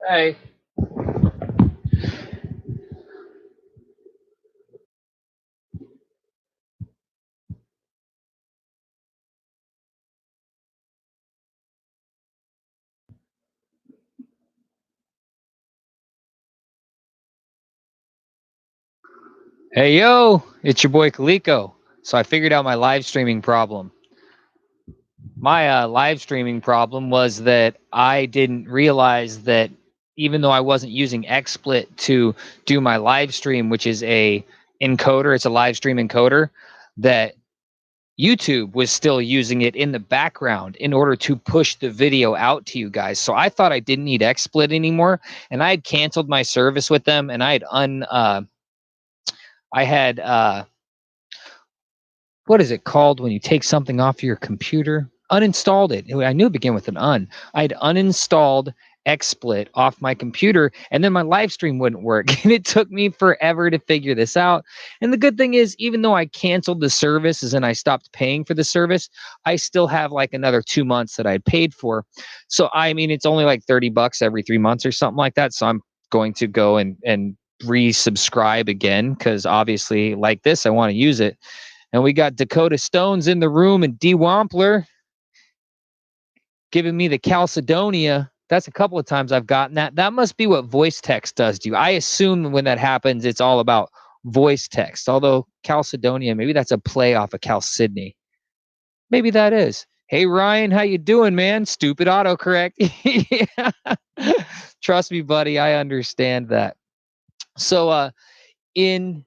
Hey. Hey, yo, it's your boy Kaliko. So I figured out my live streaming problem. My live streaming problem was that I didn't realize that even though I wasn't using XSplit to do my live stream, which is a encoder, it's a live stream encoder, that YouTube was still using it in the background in order to push the video out to you guys. So I thought I didn't need XSplit anymore, and I had canceled my service with them, and I had what is it called when you take something off your computer? Uninstalled it. I knew it began with an un. I'd uninstalled XSplit off my computer, and then my live stream wouldn't work. And it took me forever to figure this out. And the good thing is, even though I canceled the services and I stopped paying for the service, I still have like another 2 months that I'd paid for. So I mean, it's only like $30 every 3 months or something like that. So I'm going to go and resubscribe again because obviously, like this, I want to use it. And we got Dakota Stones in the room and D. Wampler giving me the Chalcedonia. That's a couple of times I've gotten that. That must be what voice text does to you. I assume when that happens, it's all about voice text. Although Chalcedonia, maybe that's a play off of Cal Sydney. Maybe that is. Hey Ryan, how you doing, man? Stupid autocorrect. Yeah. Trust me, buddy. I understand that. So, in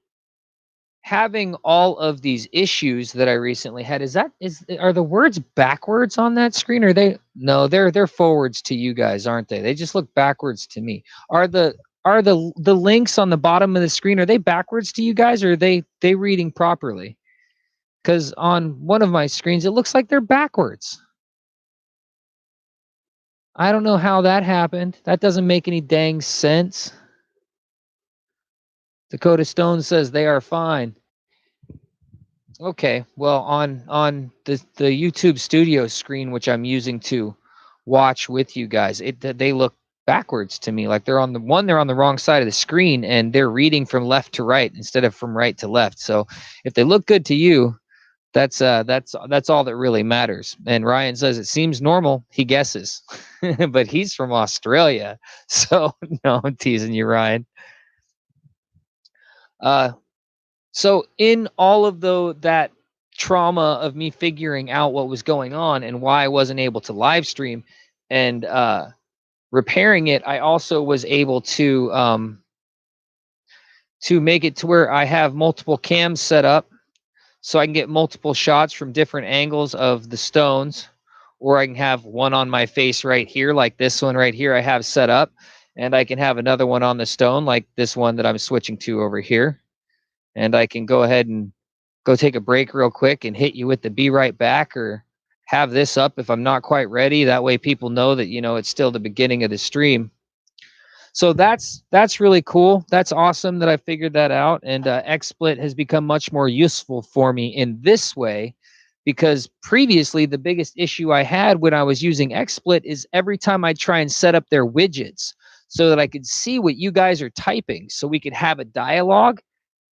having all of these issues that I recently had, are the words backwards on that screen? Or they no, they're forwards to you guys, aren't they? They just look backwards to me. Are the links on the bottom of the screen, are they backwards to you guys, or are they reading properly? Because on one of my screens it looks like they're backwards. I don't know how that happened. That doesn't make any dang sense. Dakota Stone says they are fine. Okay, well, on the YouTube Studio screen, which I'm using to watch with you guys, they look backwards to me. Like they're on the wrong side of the screen, and they're reading from left to right instead of from right to left. So if they look good to you, that's all that really matters. And Ryan says it seems normal. He guesses, but he's from Australia, so no, I'm teasing you, Ryan. Uh, So in all of that trauma of me figuring out what was going on and why I wasn't able to live stream and repairing it, I also was able to make it to where I have multiple cams set up so I can get multiple shots from different angles of the stones, or I can have one on my face right here, like this one right here I have set up, and I can have another one on the stone like this one that I'm switching to over here. And I can go ahead and go take a break real quick and hit you with the be right back, or have this up if I'm not quite ready. That way people know that, it's still the beginning of the stream. So that's really cool. That's awesome that I figured that out. And XSplit has become much more useful for me in this way, because previously the biggest issue I had when I was using XSplit is every time I try and set up their widgets so that I could see what you guys are typing so we could have a dialogue,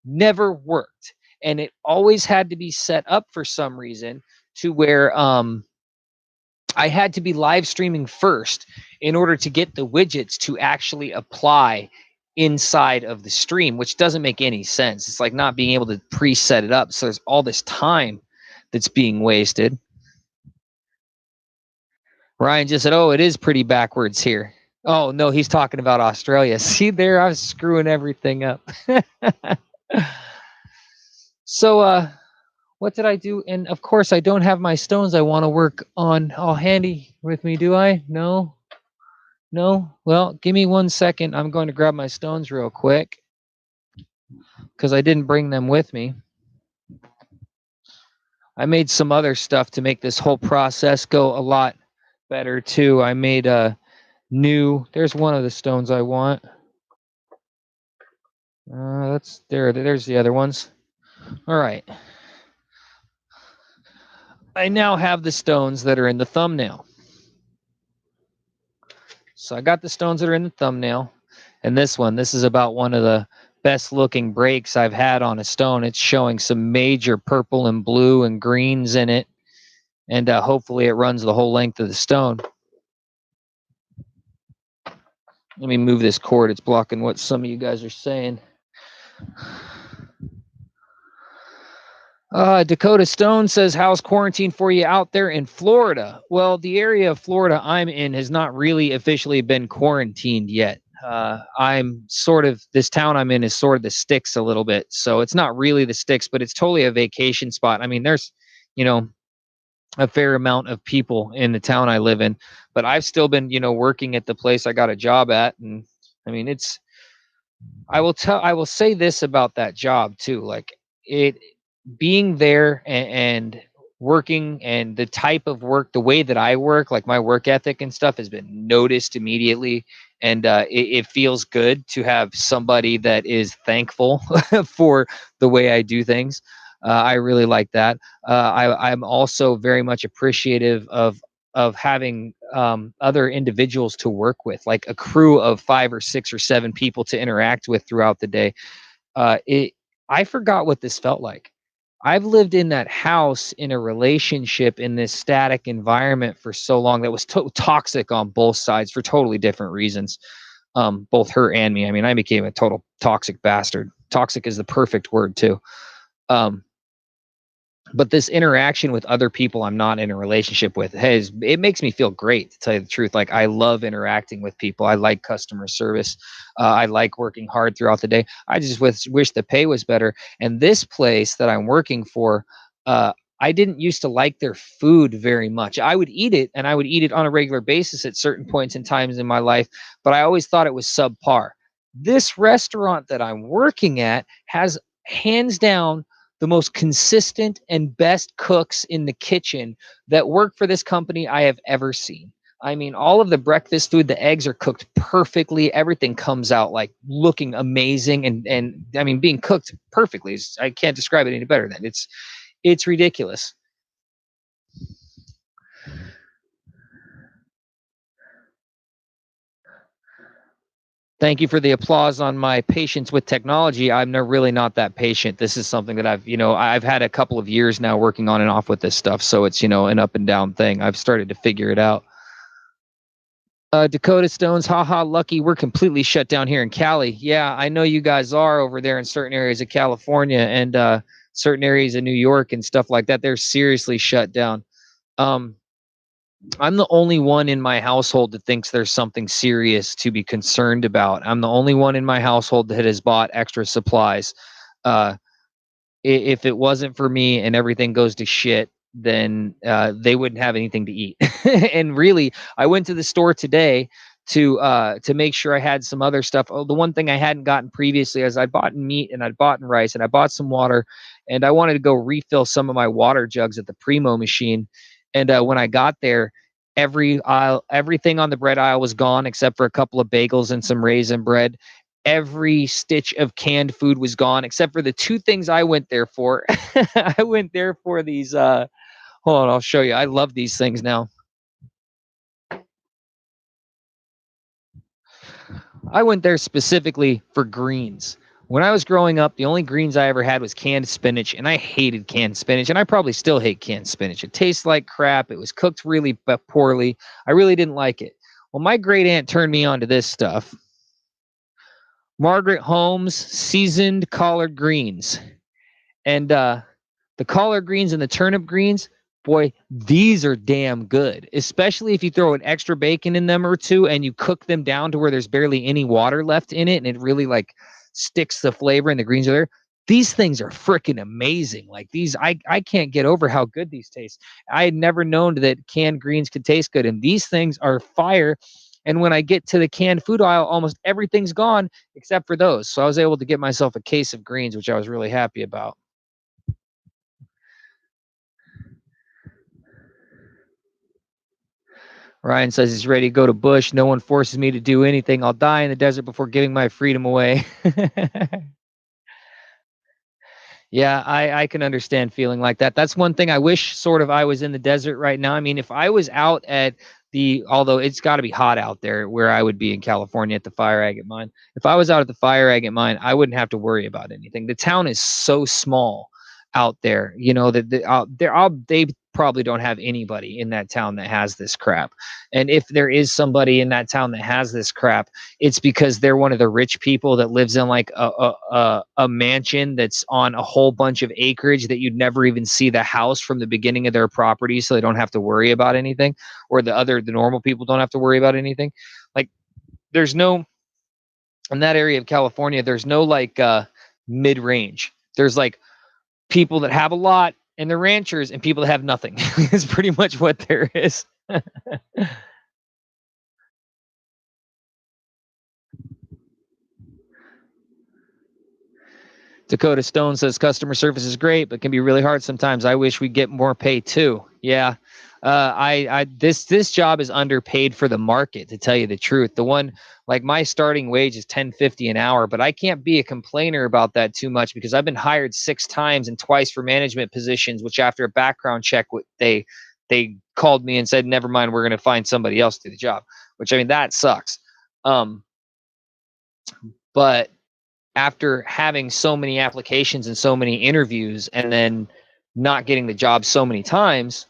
never worked. And it always had to be set up for some reason to where I had to be live streaming first in order to get the widgets to actually apply inside of the stream, which doesn't make any sense. It's like not being able to preset it up. So there's all this time that's being wasted. Ryan just said, "Oh, it is pretty backwards here." Oh, no, he's talking about Australia. See there, I was screwing everything up. So, what did I do? And of course, I don't have my stones I want to work on all handy with me, do I? No? No? Well, give me 1 second. I'm going to grab my stones real quick because I didn't bring them with me. I made some other stuff to make this whole process go a lot better, too. I made a there's one of the stones I want. There's the other ones. All right. I now have the stones that are in the thumbnail. So I got the stones that are in the thumbnail, and this is about one of the best looking breaks I've had on a stone. It's showing some major purple and blue and greens in it, and hopefully it runs the whole length of the stone. Let me move this cord. It's blocking what some of you guys are saying. Dakota Stone says, how's quarantine for you out there in Florida? Well, the area of Florida I'm in has not really officially been quarantined yet. I'm sort of, this town I'm in is sort of the sticks a little bit. So it's not really the sticks, but it's totally a vacation spot. I mean, there's, you know, a fair amount of people in the town I live in, but I've still been, working at the place I got a job at. And I mean, I will say this about that job too. Like it being there and working and the type of work, the way that I work, like my work ethic and stuff has been noticed immediately. And it feels good to have somebody that is thankful for the way I do things. I really like that. I'm also very much appreciative of having other individuals to work with, like a crew of 5 or 6 or 7 people to interact with throughout the day. I forgot what this felt like. I've lived in that house in a relationship in this static environment for so long that was toxic on both sides for totally different reasons. Both her and me. I mean, I became a total toxic bastard. Toxic is the perfect word too. Um, but this interaction with other people I'm not in a relationship with, it makes me feel great, to tell you the truth. Like I love interacting with people. I like customer service. I like working hard throughout the day. I just wish the pay was better. And this place that I'm working for, I didn't used to like their food very much. I would eat it, and I would eat it on a regular basis at certain points and times in my life, but I always thought it was subpar. This restaurant that I'm working at has hands down the most consistent and best cooks in the kitchen that work for this company I have ever seen. I mean, all of the breakfast food, the eggs are cooked perfectly. Everything comes out like looking amazing, and I mean, being cooked perfectly. I can't describe it any better than it's ridiculous. Thank you for the applause on my patience with technology. I'm really not that patient. This is something that I've had a couple of years now working on and off with this stuff. So it's, an up and down thing. I've started to figure it out. Dakota Stones, haha, lucky we're completely shut down here in Cali. Yeah, I know you guys are over there in certain areas of California and certain areas of New York and stuff like that. They're seriously shut down. I'm the only one in my household that thinks there's something serious to be concerned about. I'm the only one in my household that has bought extra supplies. Uh, if it wasn't for me and everything goes to shit, then they wouldn't have anything to eat. And really, I went to the store today to make sure I had some other stuff. Oh, the one thing I hadn't gotten previously is I'd bought meat and I'd bought rice and I bought some water, and I wanted to go refill some of my water jugs at the Primo machine. And when I got there, everything on the bread aisle was gone except for a couple of bagels and some raisin bread. Every stitch of canned food was gone except for the 2 things I went there for. I went there for these hold on, I'll show you. I love these things now. I went there specifically for greens. When I was growing up, the only greens I ever had was canned spinach, and I hated canned spinach, and I probably still hate canned spinach. It tastes like crap. It was cooked really poorly. I really didn't like it. Well, my great aunt turned me on to this stuff. Margaret Holmes seasoned collard greens. And the collard greens and the turnip greens, boy, these are damn good. Especially if you throw an extra bacon in them or two and you cook them down to where there's barely any water left in it and it really like sticks the flavor and the greens are there. These things are freaking amazing. Like these, I can't get over how good these taste. I had never known that canned greens could taste good, and these things are fire. And when I get to the canned food aisle, almost everything's gone except for those. So I was able to get myself a case of greens, which I was really happy about. Ryan says he's ready to go to Bush. No one forces me to do anything. I'll die in the desert before giving my freedom away. Yeah, I can understand feeling like that. That's one thing I wish sort of I was in the desert right now. I mean, if I was out at although it's got to be hot out there where I would be in California at the fire agate mine. If I was out at the fire agate mine, I wouldn't have to worry about anything. The town is so small out there, that they probably don't have anybody in that town that has this crap. And if there is somebody in that town that has this crap, it's because they're one of the rich people that lives in like a mansion that's on a whole bunch of acreage that you'd never even see the house from the beginning of their property, so they don't have to worry about anything, or the normal people don't have to worry about anything. Like there's no in that area of California, there's no like mid range. There's like people that have a lot and they're ranchers, and people that have nothing. It's pretty much what there is. Dakota Stone says customer service is great, but can be really hard sometimes. I wish we'd get more pay too. Yeah. This job is underpaid for the market, to tell you the truth. The one, like my starting wage is $10.50 an hour, but I can't be a complainer about that too much because I've been hired 6 times and twice for management positions, which after a background check, they called me and said, never mind, we're going to find somebody else to do the job, which I mean, that sucks. But after having so many applications and so many interviews and then not getting the job so many times,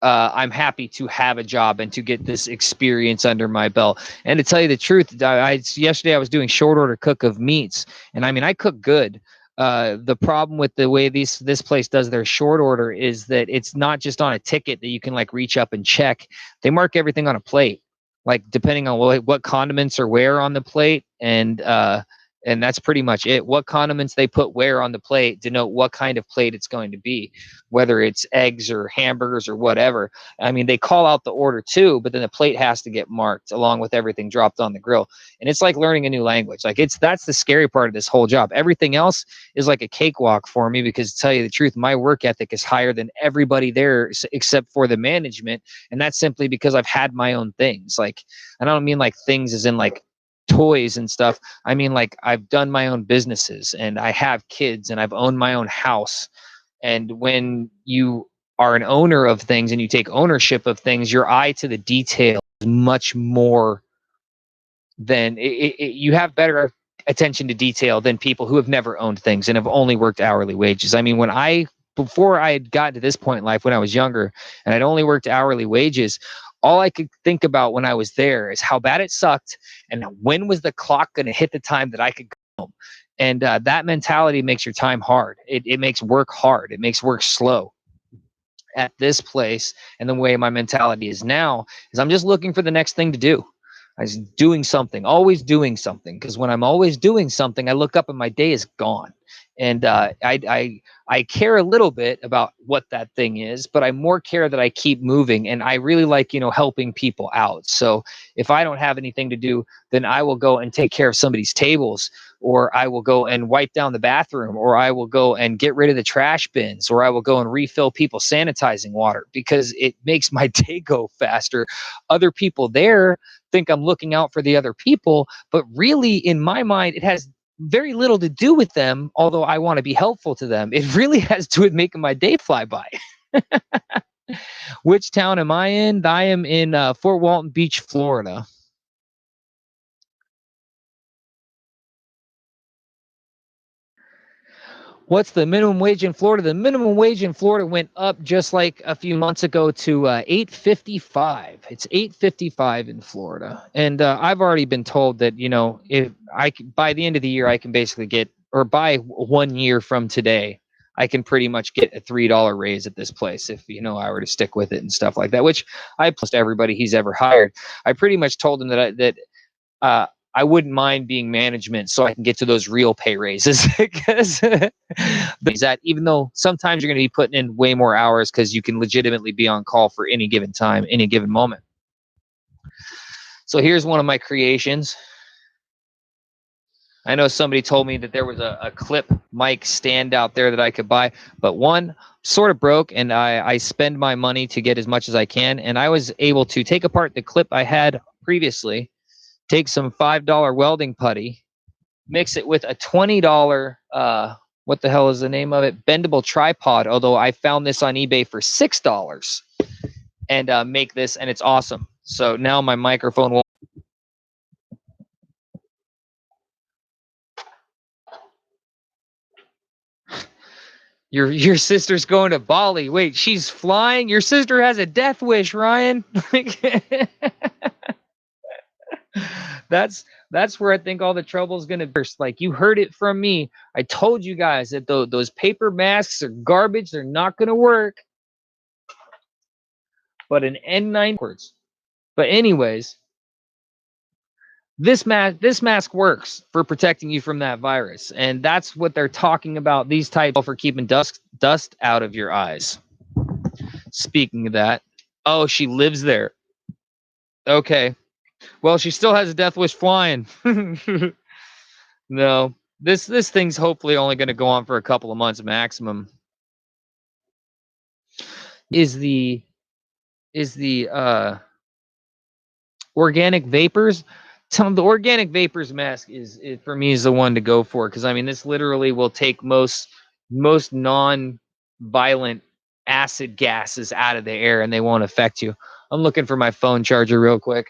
I'm happy to have a job and to get this experience under my belt. And to tell you the truth, yesterday I was doing short order cook of meats, and I mean, I cook good. The problem with the way this place does their short order is that it's not just on a ticket that you can like reach up and check. They mark everything on a plate, like depending on what condiments are where on the plate, and that's pretty much it. What condiments they put where on the plate denote what kind of plate it's going to be, whether it's eggs or hamburgers or whatever. I mean, they call out the order too, but then the plate has to get marked along with everything dropped on the grill. And it's like learning a new language. Like that's the scary part of this whole job. Everything else is like a cakewalk for me because, to tell you the truth, my work ethic is higher than everybody there except for the management. And that's simply because I've had my own things. Like, I don't mean like things as in like toys and stuff. I mean, like I've done my own businesses and I have kids and I've owned my own house. And when you are an owner of things and you take ownership of things, your eye to the detail is much more than you have better attention to detail than people who have never owned things and have only worked hourly wages. I mean, before I had gotten to this point in life when I was younger and I'd only worked hourly wages, all I could think about when I was there is how bad it sucked and when was the clock going to hit the time that I could go home. And that mentality makes your time hard. It makes work hard. It makes work slow. At this place, and the way my mentality is now is I'm just looking for the next thing to do. I was doing something, always doing something. Because when I'm always doing something, I look up and my day is gone. And I care a little bit about what that thing is, but I more care that I keep moving. And I really like, helping people out. So if I don't have anything to do, then I will go and take care of somebody's tables, or I will go and wipe down the bathroom, or I will go and get rid of the trash bins, or I will go and refill people's sanitizing water because it makes my day go faster. Other people there think I'm looking out for the other people, but really in my mind, it has very little to do with them, although I want to be helpful to them. It really has to do with making my day fly by. Which town am I in? I am in Fort Walton Beach, Florida. What's the minimum wage in Florida? The minimum wage in Florida went up just like a few months ago to $8.55. It's $8.55 in Florida, and I've already been told that if by the end of the year I can basically get, or by 1 year from today, I can pretty much get a $3 raise at this place if I were to stick with it and stuff like that. Which I plus everybody he's ever hired. I pretty much told him that I wouldn't mind being management so I can get to those real pay raises because that even though sometimes you're going to be putting in way more hours because you can legitimately be on call for any given time, any given moment. So here's one of my creations. I know somebody told me that there was a clip mic stand out there that I could buy, but one sort of broke and I spend my money to get as much as I can. And I was able to take apart the clip I had previously, take some $5 welding putty, mix it with a $20, what the hell is the name of it? Bendable tripod, although I found this on eBay for $6, and make this, and it's awesome. So now my microphone won't. Your sister's going to Bali. Wait, she's flying? Your sister has a death wish, Ryan. That's where I think all the trouble is going to burst. Like, you heard it from me. I told you guys that those paper masks are garbage. They're not going to work. But an N9 works. But anyways, this mask works for protecting you from that virus, and that's what they're talking about. These types for keeping dust out of your eyes. Speaking of that, oh, she lives there. Okay, well, she still has a death wish flying. No, this thing's hopefully only going to go on for a couple of months maximum. Is the organic vapors? The organic vapors mask is for me is the one to go for, because I mean this literally will take most non-violent acid gases out of the air and they won't affect you. I'm looking for my phone charger real quick.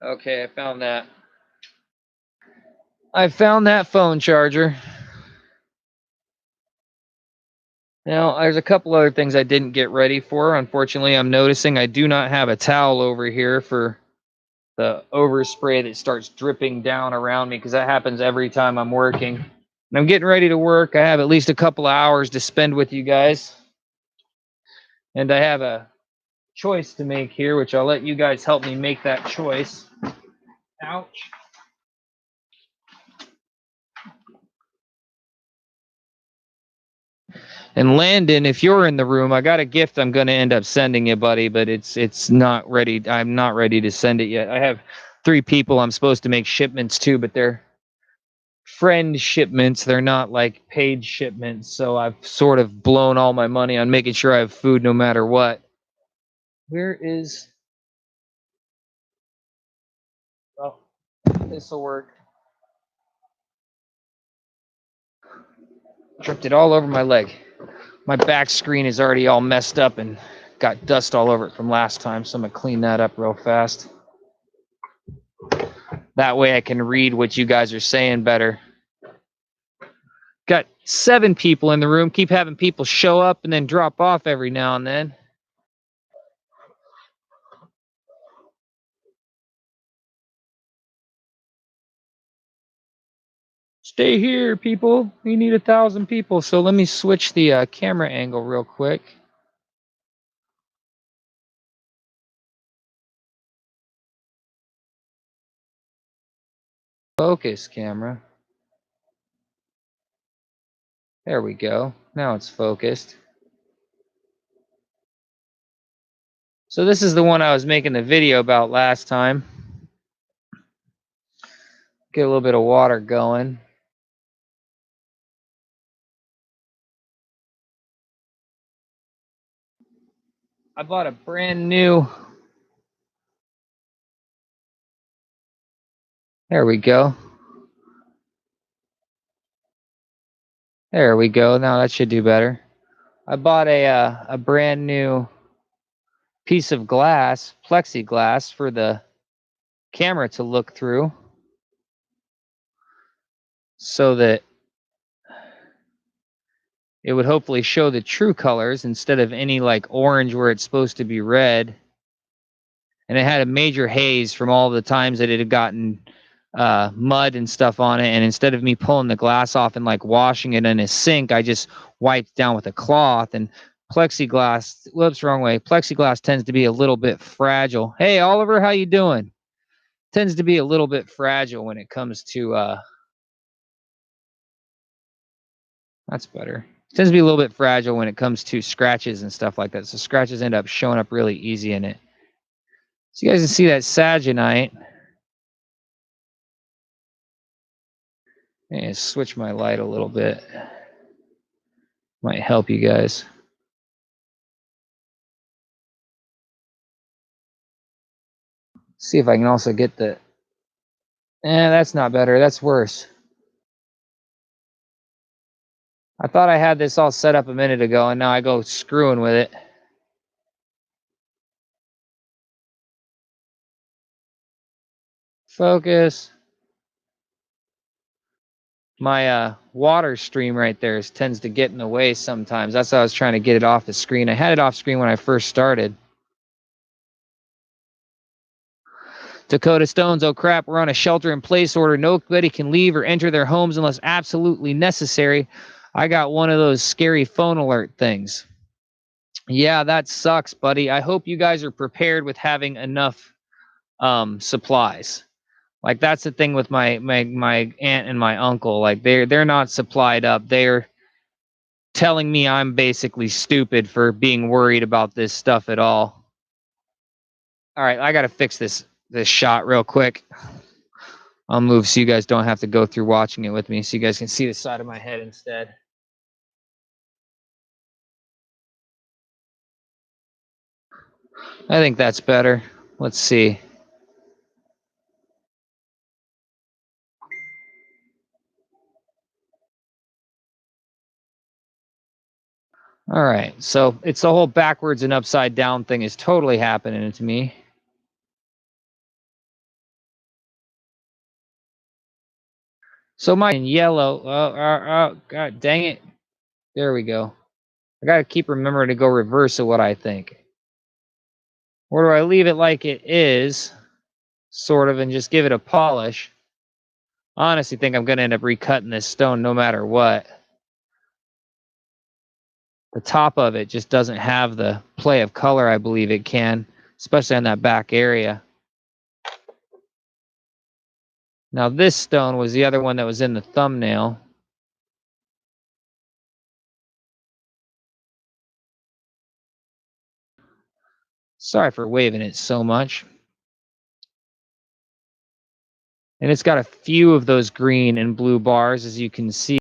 Okay, I found that. I found that phone charger. Now, there's a couple other things I didn't get ready for. Unfortunately, I'm noticing I do not have a towel over here for the overspray that starts dripping down around me, because that happens every time I'm working. And I'm getting ready to work. I have at least a couple of hours to spend with you guys. And I have a choice to make here, which I'll let you guys help me make that choice. Ouch. And Landon, if you're in the room, I got a gift I'm going to end up sending you, buddy, but it's not ready. I'm not ready to send it yet. I have 3 people I'm supposed to make shipments to, but they're friend shipments. They're not like paid shipments. So I've sort of blown all my money on making sure I have food no matter what. Where is... Oh, this will work. Dripped it all over my leg. My back screen is already all messed up and got dust all over it from last time, so I'm going to clean that up real fast. That way I can read what you guys are saying better. Got 7 people in the room. Keep having people show up and then drop off every now and then. Stay here, people. We need 1,000 people. So let me switch the camera angle real quick. Focus camera. There we go. Now it's focused. So this is the one I was making the video about last time. Get a little bit of water going. I bought a brand new... There we go. There we go. Now that should do better. I bought a brand new piece of glass, plexiglass, for the camera to look through, so that it would hopefully show the true colors instead of any like orange where it's supposed to be red. And it had a major haze from all the times that it had gotten mud and stuff on it. And instead of me pulling the glass off and like washing it in a sink, I just wiped down with a cloth. And plexiglass, whoops, wrong way. Plexiglass tends to be a little bit fragile. Hey, Oliver, how you doing? Tends to be a little bit fragile when it comes to that's better. It tends to be a little bit fragile when it comes to scratches and stuff like that. So scratches end up showing up really easy in it. So you guys can see that saginite. And switch my light a little bit. Might help you guys. See if I can also get the... that's not better. That's worse. I thought I had this all set up a minute ago, and now I go screwing with it. Focus. My water stream right there tends to get in the way sometimes. That's why I was trying to get it off the screen. I had it off screen when I first started. Dakota Stones, oh crap, we're on a shelter-in-place order. Nobody can leave or enter their homes unless absolutely necessary. I got one of those scary phone alert things. Yeah, that sucks, buddy. I hope you guys are prepared with having enough supplies. Like that's the thing with my aunt and my uncle. Like they're not supplied up. They're telling me I'm basically stupid for being worried about this stuff at all. All right, I got to fix this shot real quick. I'll move so you guys don't have to go through watching it with me, so you guys can see the side of my head instead. I think that's better. Let's see. All right, so it's the whole backwards and upside down thing is totally happening to me. So mine in yellow. Oh, God dang it. There we go. I got to keep remembering to go reverse of what I think. Or do I leave it like it is, sort of, and just give it a polish? I honestly think I'm going to end up recutting this stone no matter what. The top of it just doesn't have the play of color I believe it can, especially on that back area. Now this stone was the other one that was in the thumbnail. Sorry for waving it so much. And it's got a few of those green and blue bars, as you can see.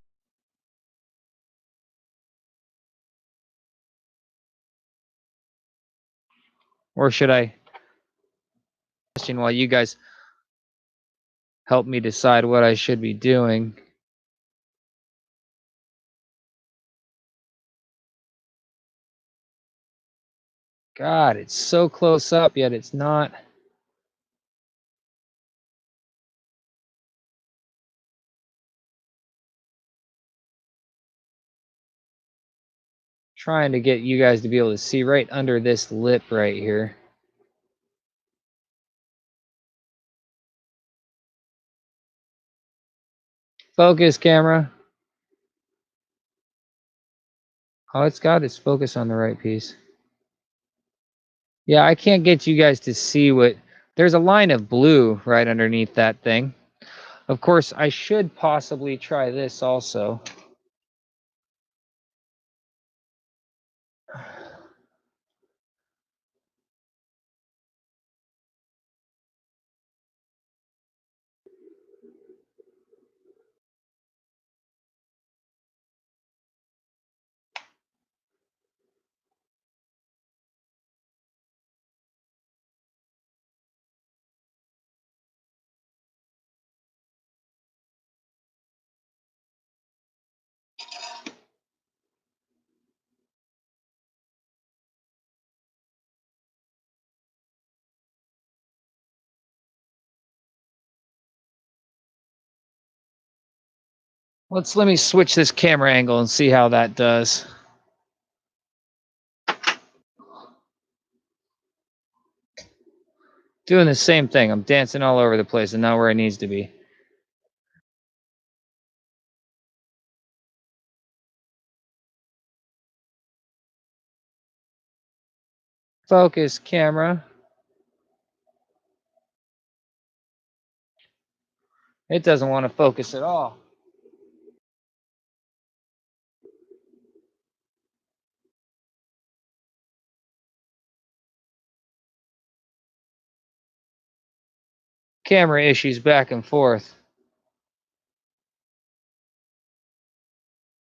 Or should I question while you guys help me decide what I should be doing? God, it's so close up, yet it's not. Trying to get you guys to be able to see right under this lip right here. Focus, camera. Oh, it's got its focus on the right piece. Yeah, I can't get you guys to see what... There's a line of blue right underneath that thing. Of course, I should possibly try this also. Let me switch this camera angle and see how that does. Doing the same thing. I'm dancing all over the place and not where it needs to be. Focus, camera. It doesn't want to focus at all. Camera issues back and forth.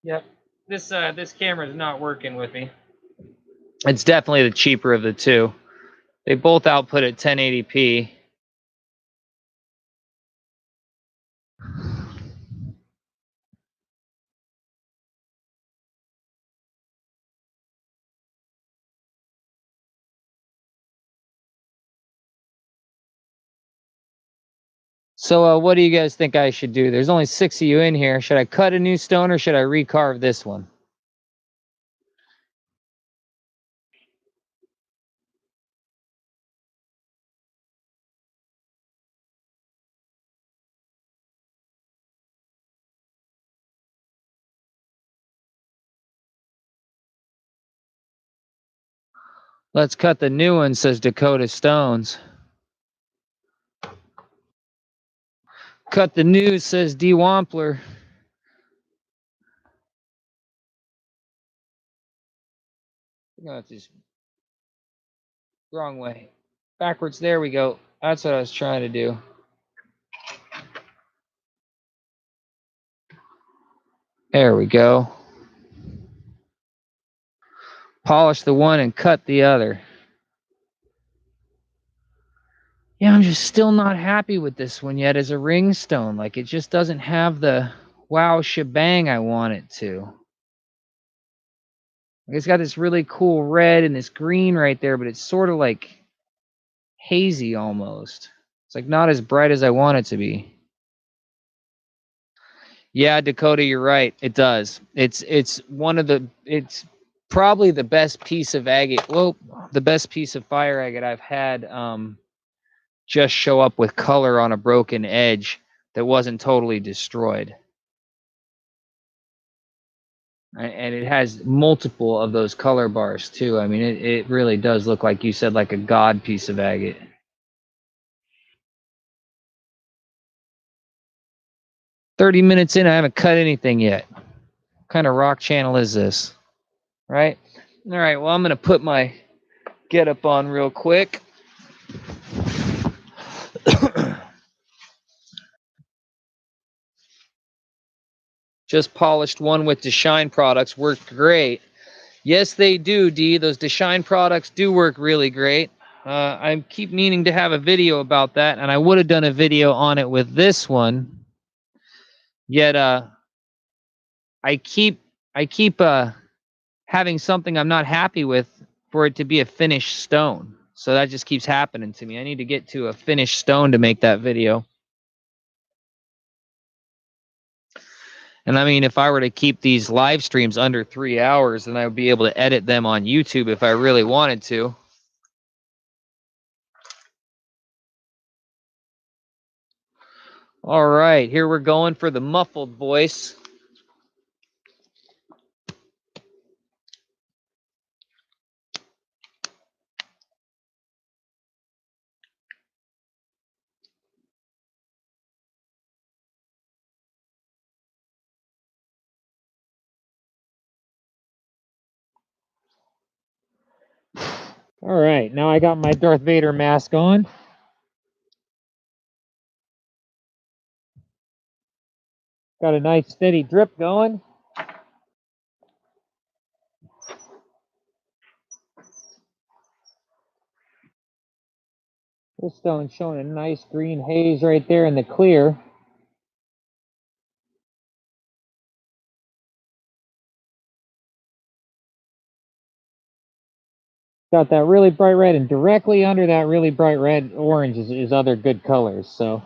Yep. This camera is not working with me. It's definitely the cheaper of the two. They both output at 1080p. So what do you guys think I should do? There's only 6 of you in here. Should I cut a new stone or should I recarve this one? Let's cut the new one, says Dakota Stones. Cut the new, says D. Wampler. No, it's just wrong way. Backwards, there we go. That's what I was trying to do. There we go. Polish the one and cut the other. Yeah, I'm just still not happy with this one yet as a ring stone. Like, it just doesn't have the wow shebang I want it to. Like, it's got this really cool red and this green right there, but it's sort of like hazy almost. It's like not as bright as I want it to be. Yeah, Dakota, you're right. It does. It's probably the best piece of agate. Well, the best piece of fire agate I've had just show up with color on a broken edge that wasn't totally destroyed. And it has multiple of those color bars too. I mean, it really does look like you said, like a god piece of agate. "30 minutes in, I haven't cut anything yet. What kind of rock channel is this?" Right? All right, well, I'm going to put my getup on real quick. Just polished one with DeShine products. Worked great. Yes, they do, D. Those DeShine products do work really great. I keep meaning to have a video about that, and I would have done a video on it with this one. Yet, I keep having something I'm not happy with for it to be a finished stone. So that just keeps happening to me. I need to get to a finished stone to make that video. And I mean, if I were to keep these live streams under 3 hours, then I would be able to edit them on YouTube if I really wanted to. All right, here we're going for the muffled voice. All right, now I got my Darth Vader mask on. Got a nice steady drip going. This stone's showing a nice green haze right there in the clear. Got that really bright red, and directly under that really bright red orange is other good colors. So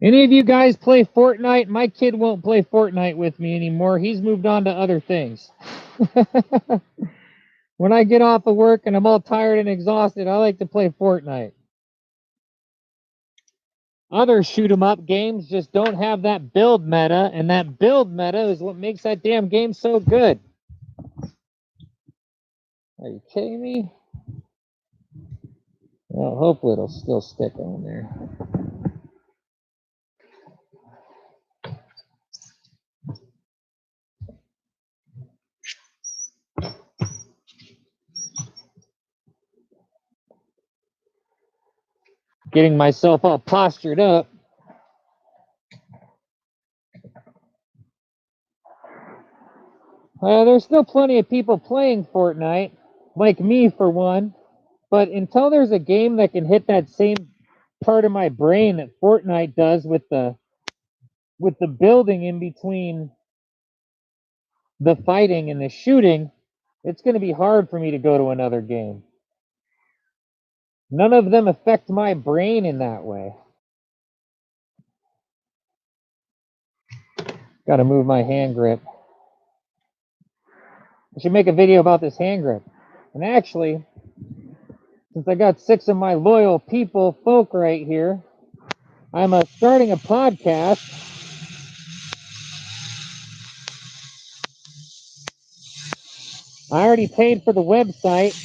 any of you guys play Fortnite? My kid won't play Fortnite with me anymore. He's moved on to other things. When I get off of work and I'm all tired and exhausted, I like to play Fortnite. Other shoot 'em up games just don't have that build meta, and that build meta is what makes that damn game so good. Are you kidding me? Well, hopefully it'll still stick on there. Getting myself all postured up. There's still plenty of people playing Fortnite. like me for one. But until there's a game that can hit that same part of my brain that Fortnite does with the building in between the fighting and the shooting, it's going to be hard for me to go to another game. None of them affect my brain in that way. Got to move my hand grip. I should make a video about this hand grip. And actually, since I got 6 of my loyal folk right here, I'm starting a podcast. I already paid for the website.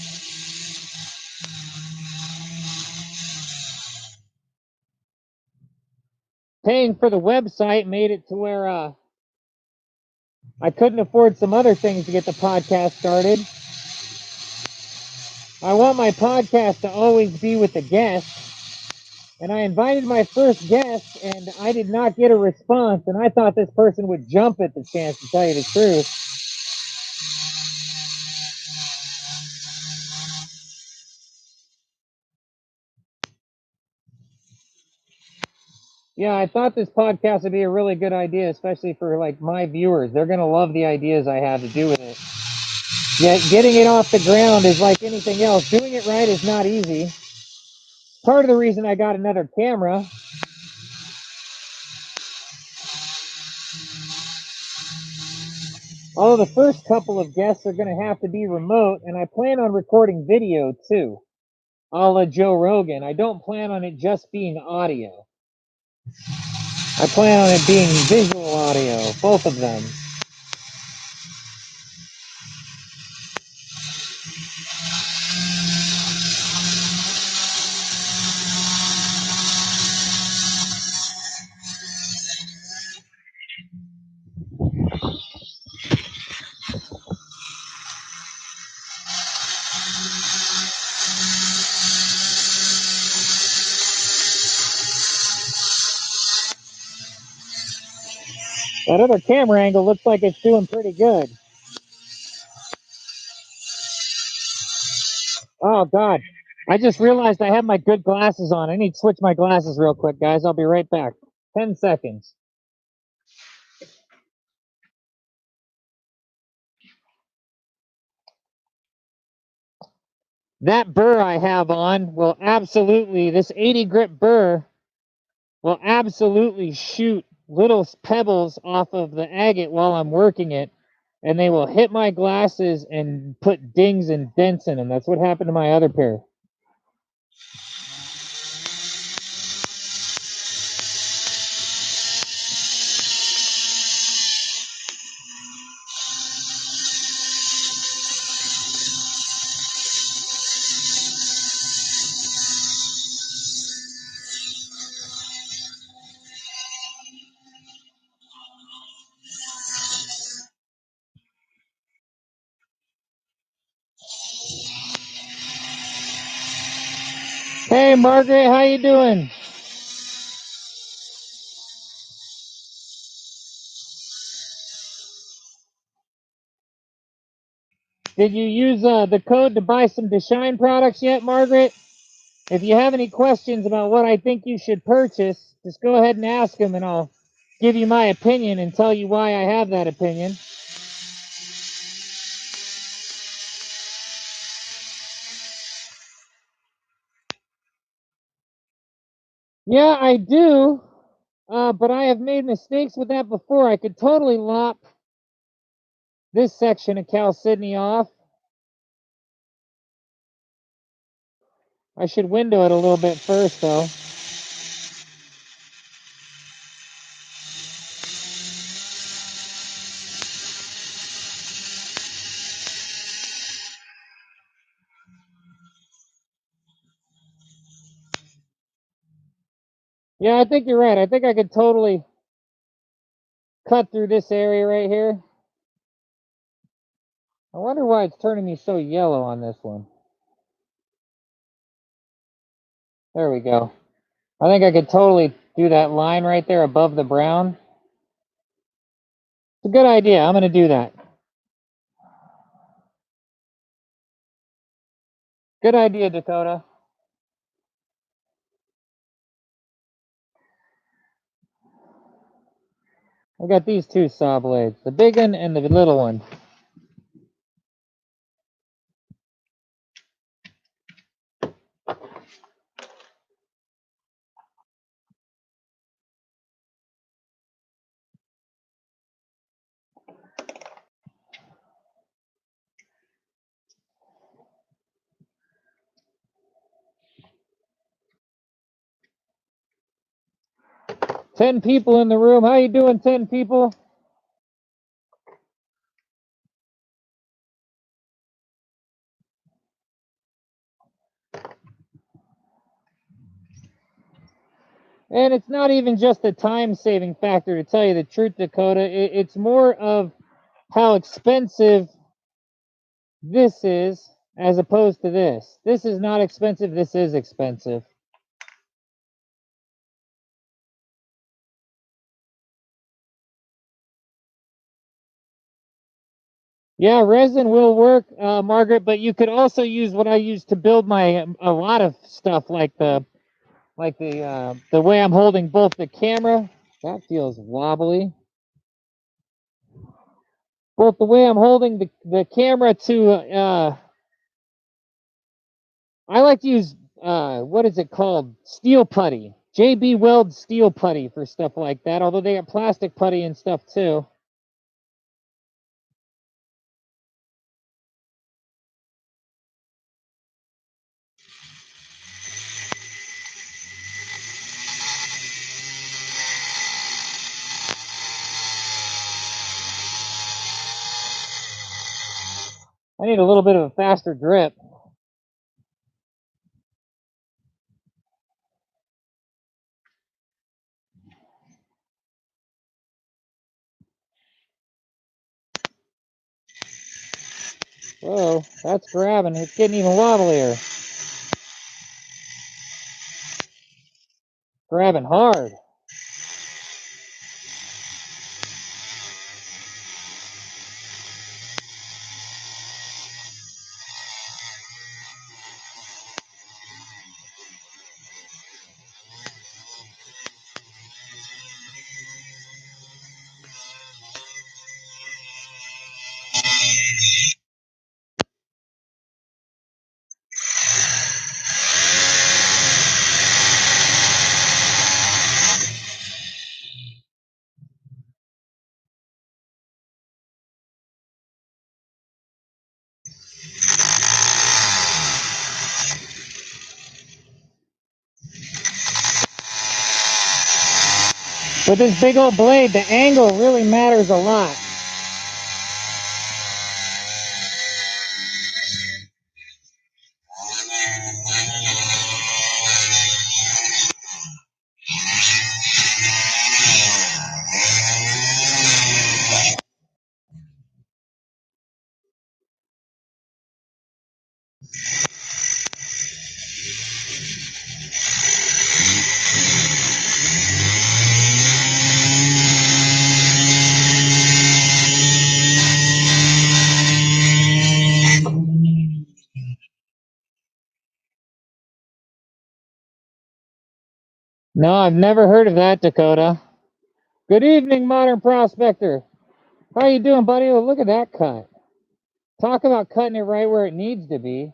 Paying for the website made it to where I couldn't afford some other things to get the podcast started. I want my podcast to always be with a guest. And I invited my first guest, and I did not get a response. And I thought this person would jump at the chance, to tell you the truth. Yeah, I thought this podcast would be a really good idea, especially for like my viewers. They're going to love the ideas I have to do with it. Yet getting it off the ground is like anything else. Doing it right is not easy. Part of the reason I got another camera. Although the first couple of guests are going to have to be remote, and I plan on recording video too, a la Joe Rogan. I don't plan on it just being audio. I plan on it being visual audio, both of them. That other camera angle looks like it's doing pretty good. Oh, God. I just realized I have my good glasses on. I need to switch my glasses real quick, guys. I'll be right back. 10 seconds. That burr I have on will absolutely, this 80 grip burr will absolutely shoot little pebbles off of the agate while I'm working it, and they will hit my glasses and put dings and dents in them. That's what happened to my other pair. Hey, Margaret, how you doing? Did you use the code to buy some DeShine products yet, Margaret? If you have any questions about what I think you should purchase, just go ahead and ask them, and I'll give you my opinion and tell you why I have that opinion. Yeah, I do, but I have made mistakes with that before. I could totally lop this section of Cal Sydney off. I should window it a little bit first, though. Yeah, I think you're right. I think I could totally cut through this area right here. I wonder why it's turning me so yellow on this one. There we go. I think I could totally do that line right there above the brown. It's a good idea. I'm going to do that. Good idea, Dakota. I got these two saw blades, the big one and the little one. Ten people in the room. How you doing, 10 people? And it's not even just a time-saving factor, to tell you the truth, Dakota. It's more of how expensive this is as opposed to this. This is not expensive. This is expensive. Yeah, resin will work, Margaret, but you could also use what I use to build my a lot of stuff, like the way I'm holding both the camera. That feels wobbly. Both the way I'm holding the camera to I like to use what is it called? Steel putty. JB Weld steel putty for stuff like that, although they have plastic putty and stuff too. I need a little bit of a faster grip. Whoa, that's grabbing. It's getting even wobblier. Grabbing hard. With this big old blade, the angle really matters a lot. No, I've never heard of that, Dakota. Good evening, Modern Prospector. How you doing, buddy? Oh, look at that cut. Talk about cutting it right where it needs to be.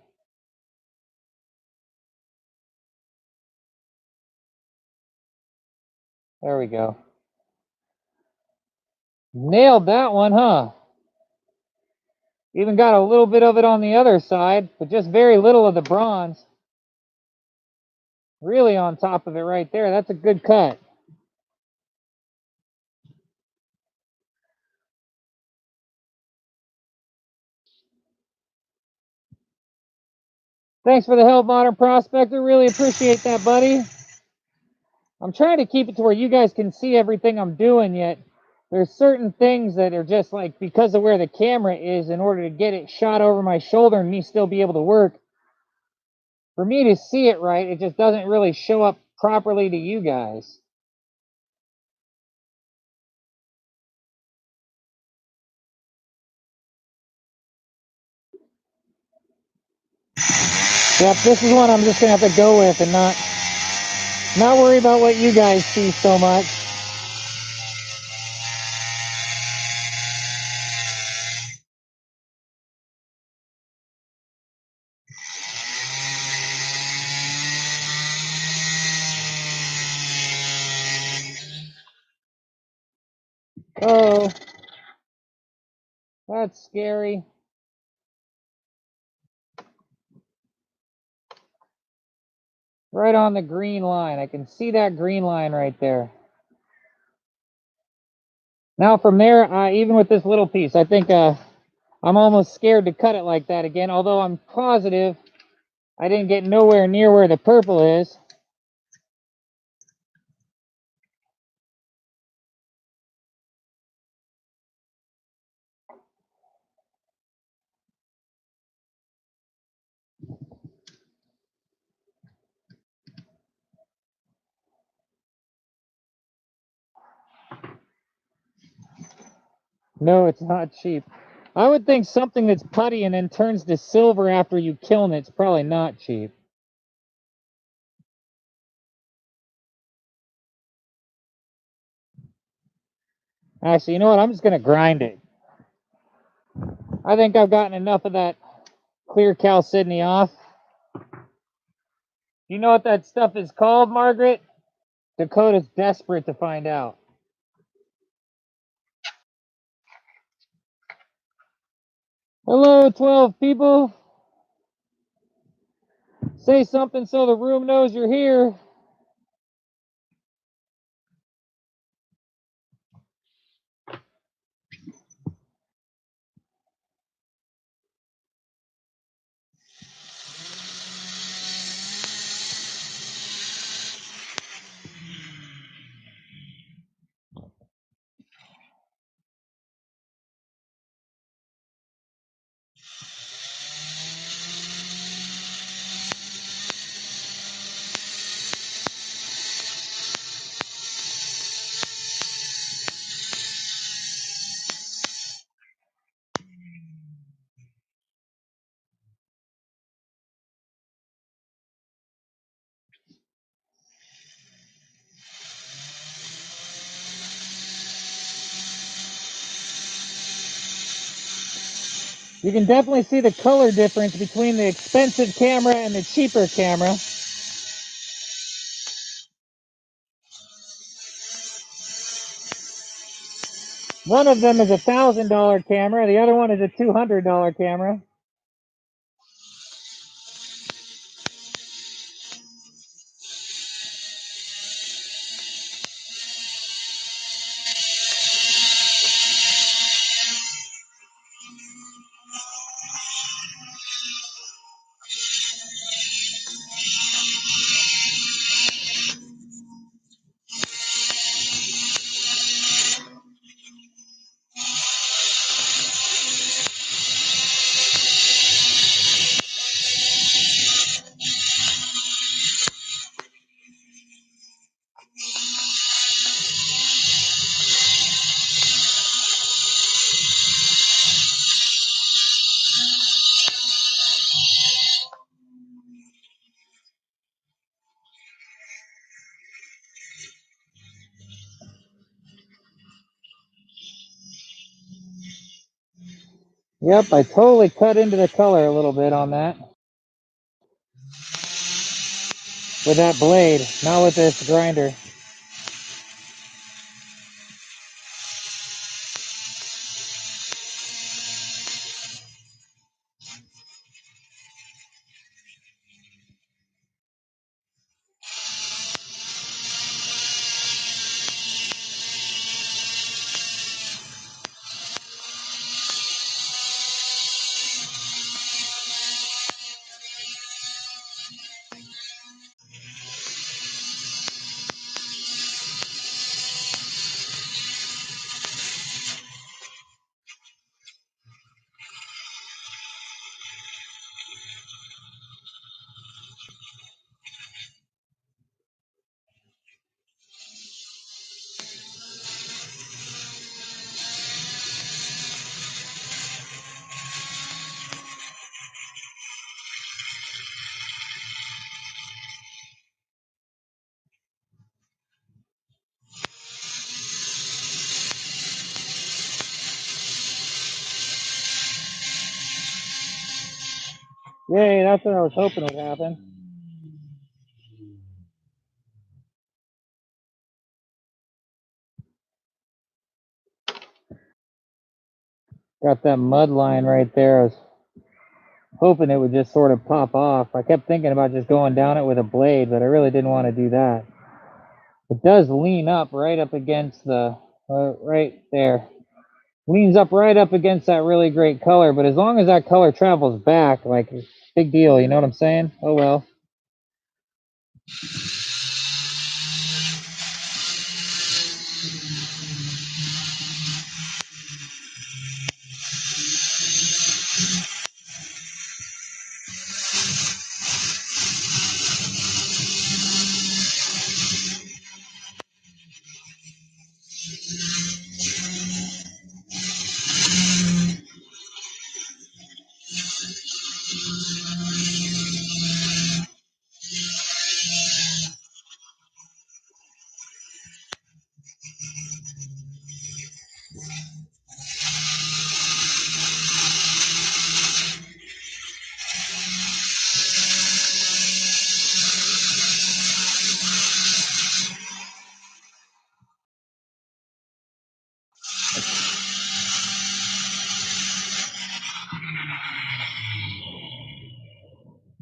There we go. Nailed that one, huh? Even got a little bit of it on the other side, but just very little of the bronze. Really on top of it right there. That's a good cut. Thanks for the help, Modern Prospector. Really appreciate that, buddy. I'm trying to keep it to where you guys can see everything I'm doing, yet there's certain things that are just like, because of where the camera is, in order to get it shot over my shoulder and me still be able to work, for me to see it right, it just doesn't really show up properly to you guys. Yep, this is one I'm just gonna have to go with and not worry about what you guys see so much. Oh, that's scary. Right on the green line. I can see that green line right there. Now from there, even with this little piece, I think I'm almost scared to cut it like that again, although I'm positive I didn't get nowhere near where the purple is. No, it's not cheap. I would think something that's putty and then turns to silver after you kiln it's probably not cheap. Actually, you know what? I'm just going to grind it. I think I've gotten enough of that clear chalcedony off. You know what that stuff is called, Margaret? Dakota's desperate to find out. Hello, 12 people. Say something so the room knows you're here. You can definitely see the color difference between the expensive camera and the cheaper camera. One of them is a $1,000 camera, the other one is a $200 camera. Yep, I totally cut into the color a little bit on that. With that blade, not with this grinder. Yay, that's what I was hoping would happen. Got that mud line right there. I was hoping it would just sort of pop off. I kept thinking about just going down it with a blade, but I really didn't want to do that. It does lean up right up against the, right there. Leans up right up against that really great color, but as long as that color travels back, like, big deal, you know what I'm saying? Oh well.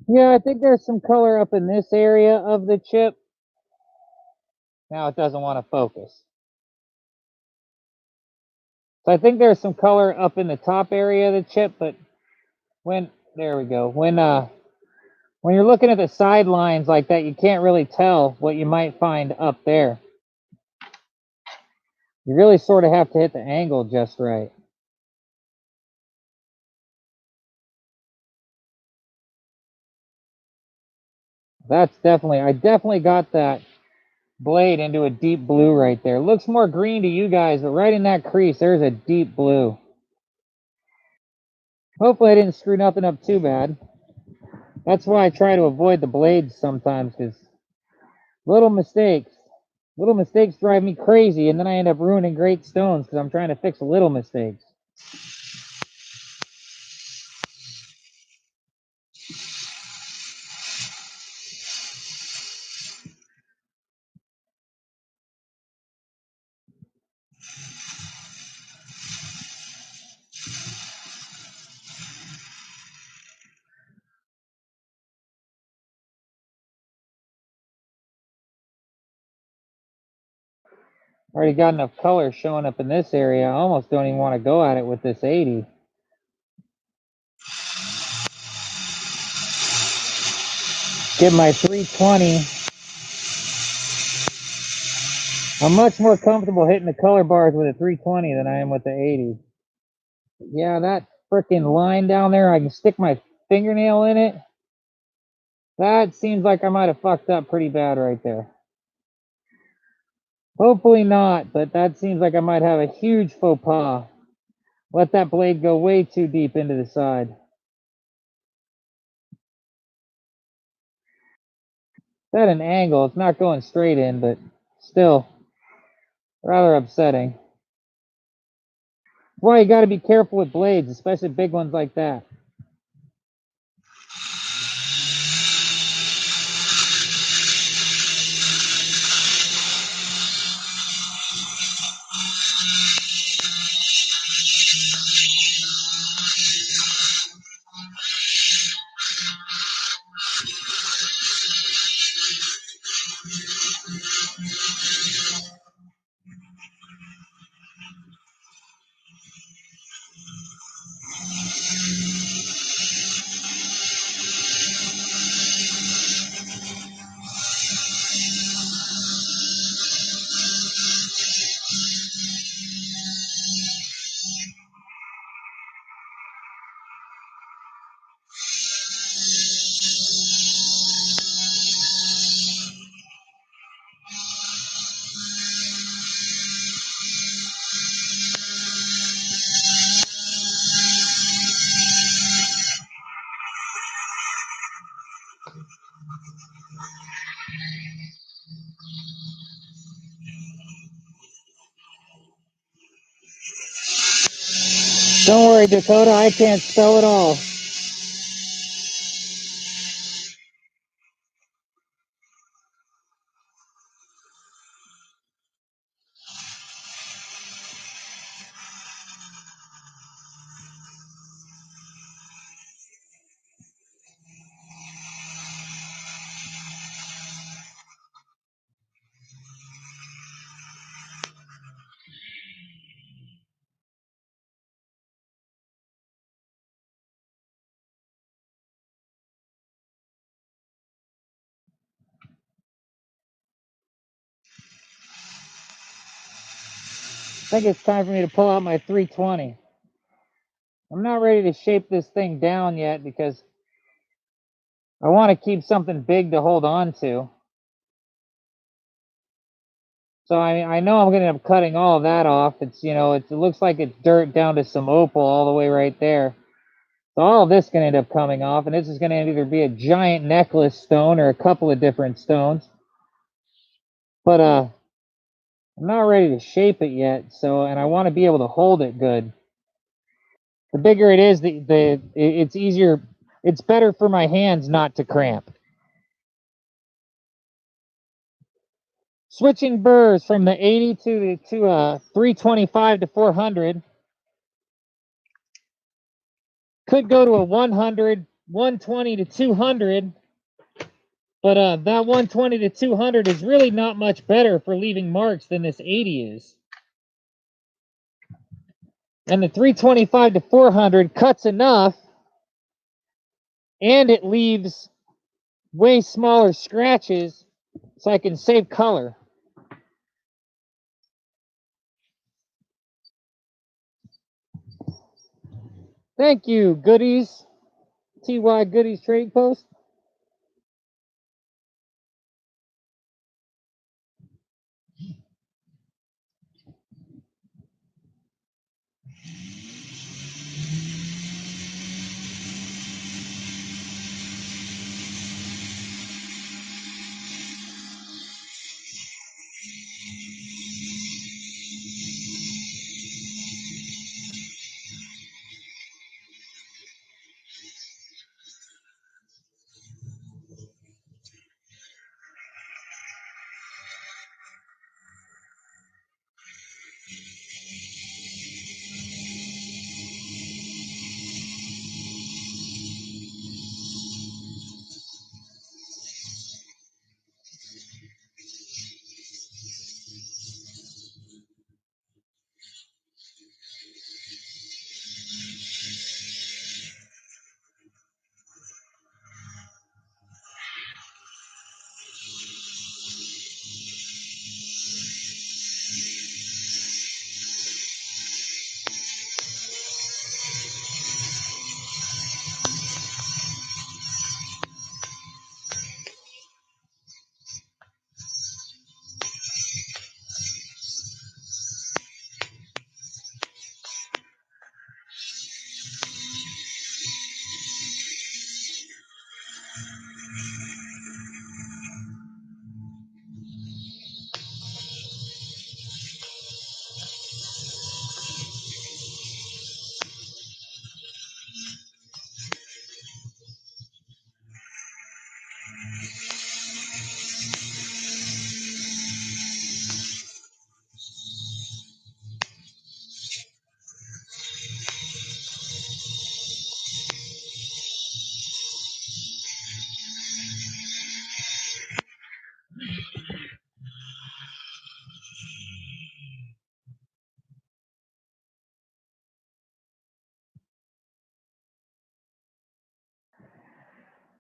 Yeah, I think there's some color up in this area of the chip. Now it doesn't want to focus. So I think there's some color up in the top area of the chip, but there we go. When you're looking at the sidelines like that, you can't really tell what you might find up there. You really sort of have to hit the angle just right. I definitely got that blade into a deep blue right there. Looks more green to you guys, but right in that crease, there's a deep blue. Hopefully I didn't screw nothing up too bad. That's why I try to avoid the blades sometimes, because little mistakes drive me crazy, and then I end up ruining great stones because I'm trying to fix little mistakes. Already got enough color showing up in this area. I almost don't even want to go at it with this 80. Get my 320. I'm much more comfortable hitting the color bars with a 320 than I am with the 80. Yeah, that freaking line down there, I can stick my fingernail in it. That seems like I might have fucked up pretty bad right there. Hopefully not, but that seems like I might have a huge faux pas. Let that blade go way too deep into the side. It's at an angle. It's not going straight in, but still rather upsetting. Well, you got to be careful with blades, especially big ones like that. Don't worry, Dakota, I can't spell it all. think it's time for me to pull out my 320. I'm not ready to shape this thing down yet because I want to keep something big to hold on to. So I know I'm going to end up cutting all of that off. It's, you know, it looks like it's dirt down to some opal all the way right there. So all of this is going to end up coming off, and this is going to either be a giant necklace stone or a couple of different stones. But I'm not ready to shape it yet, so, and I want to be able to hold it good. The bigger it is, it's easier, it's better for my hands not to cramp. Switching burrs from the 80 to 325 to 400. Could go to a 100, 120 to 200, but that 120 to 200 is really not much better for leaving marks than this 80 is. And the 325 to 400 cuts enough, and it leaves way smaller scratches, so I can save color. Thank you, Goodies. TY Goodies Trade Post.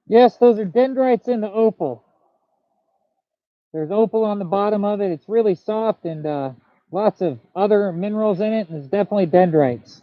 Yes, those are dendrites in the opal. There's opal on the bottom of it. It's really soft and lots of other minerals in it, and it's definitely dendrites.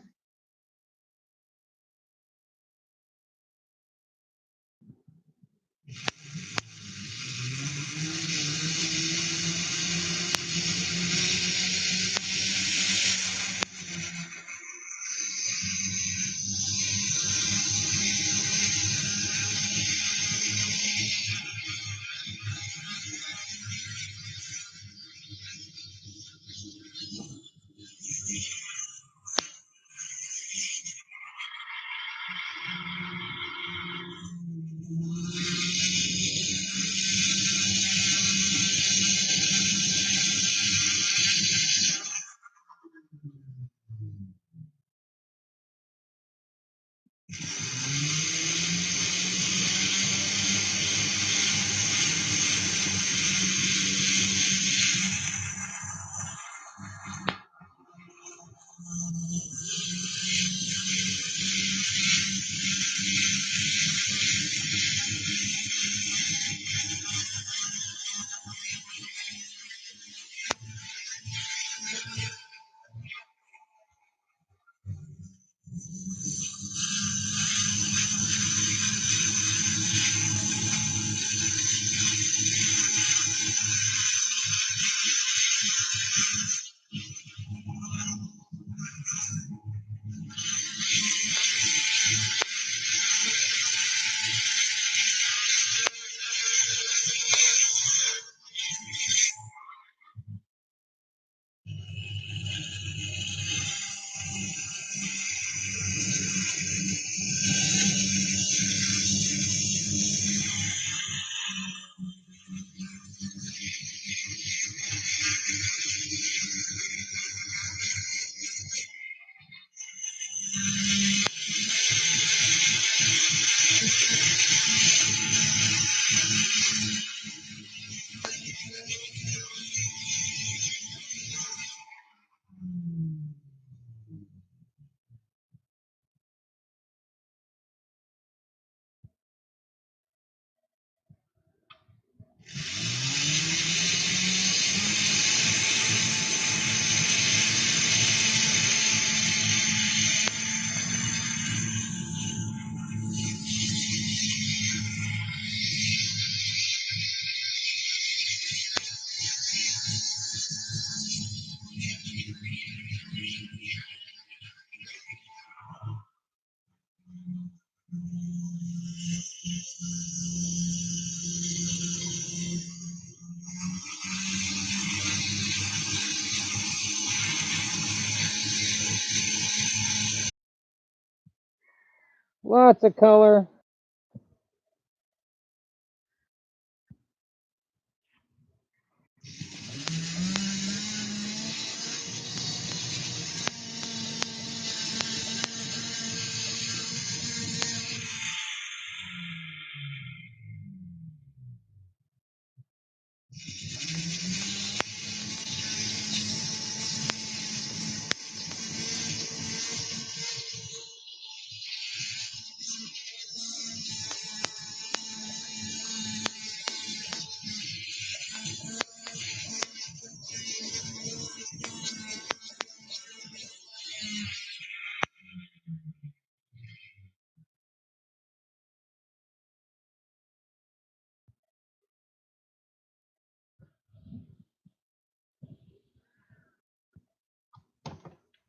Lots of color.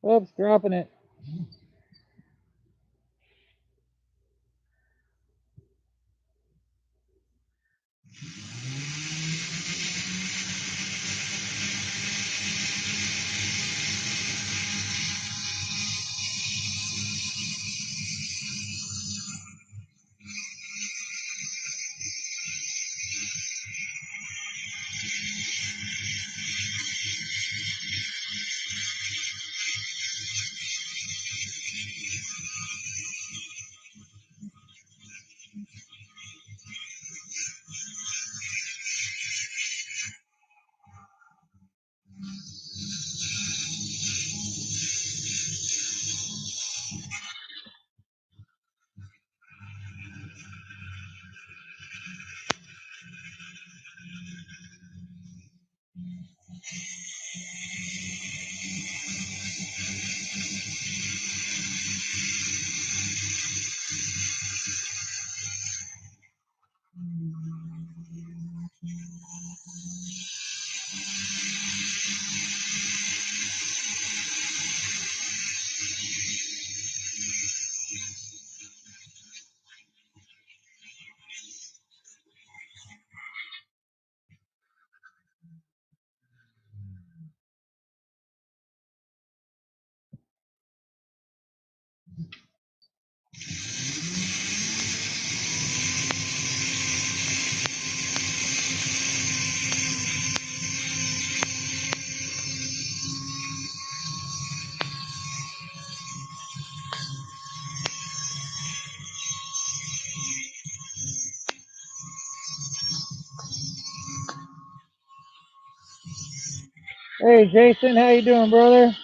Oops, dropping it. Hey Jason, how you doing, brother?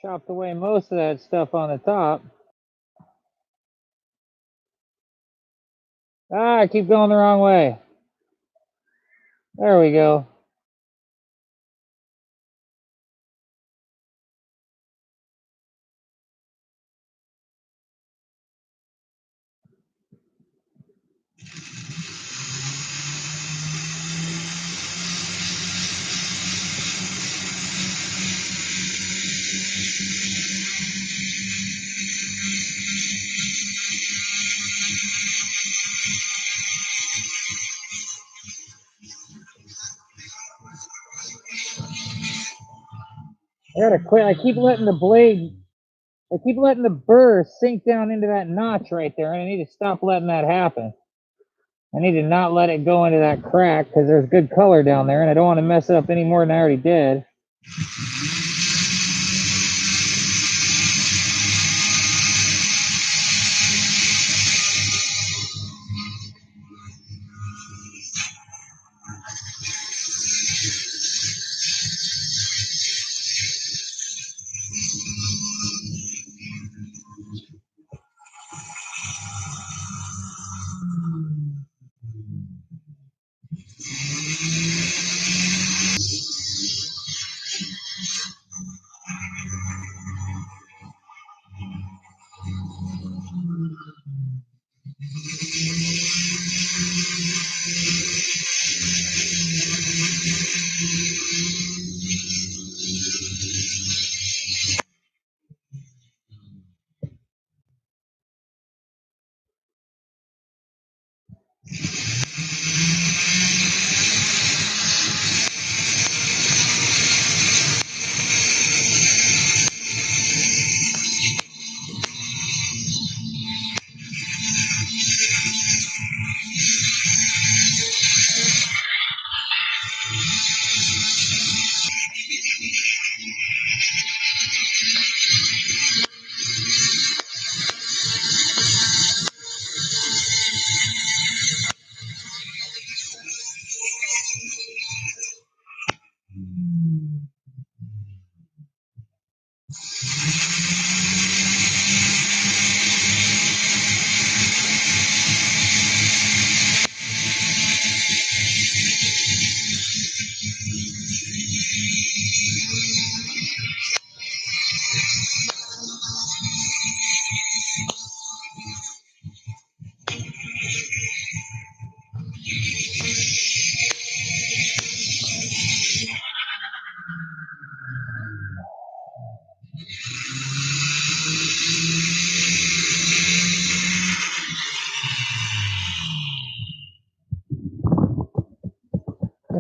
Chopped away most of that stuff on the top. Ah, I keep going the wrong way. There we go. I gotta quit. I keep letting the burr sink down into that notch right there, and I need to stop letting that happen. I need to not let it go into that crack because there's good color down there, and I don't want to mess it up any more than I already did.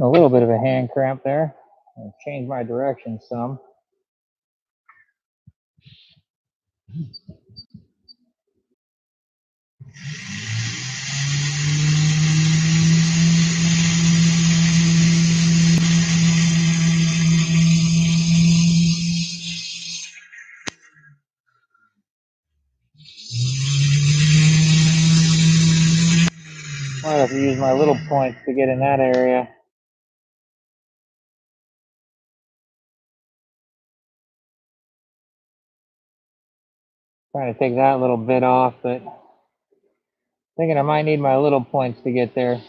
A little bit of a hand cramp there. I'll change my direction some. Might have to use my little points to get in that area. Trying to take that little bit off, but thinking I might need my little points to get there.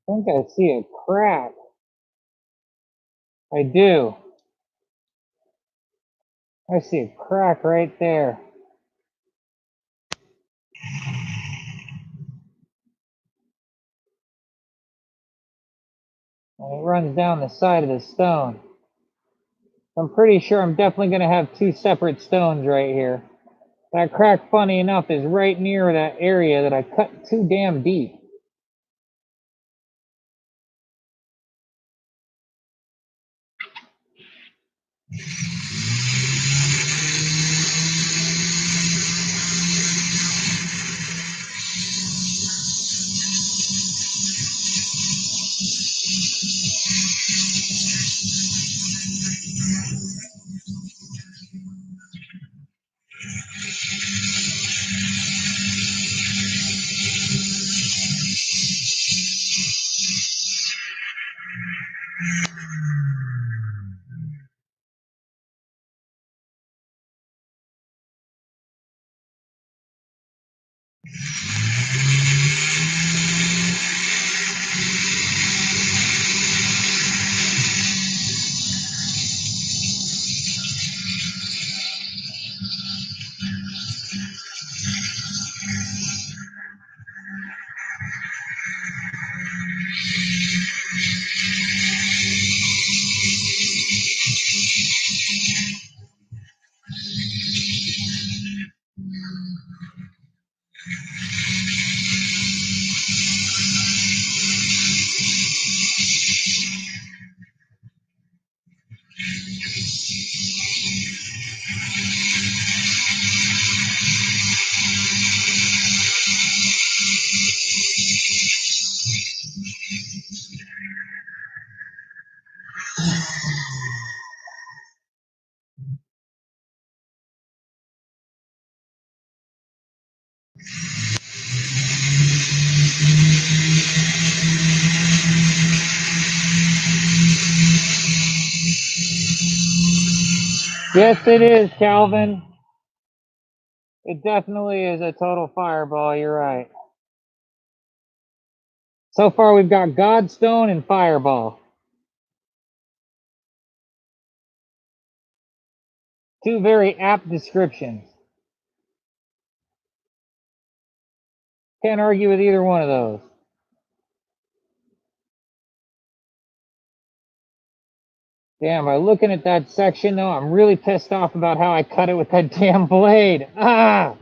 I think I see a crack. I do. I see a crack right there. And it runs down the side of the stone. I'm pretty sure I'm definitely going to have two separate stones right here. That crack, funny enough, is right near that area that I cut too damn deep. Yes, it is, Calvin. It definitely is a total fireball. You're right. So far, we've got Godstone and Fireball. Two very apt descriptions. Can't argue with either one of those. Damn, by looking at that section, though, I'm really pissed off about how I cut it with that damn blade. Ah!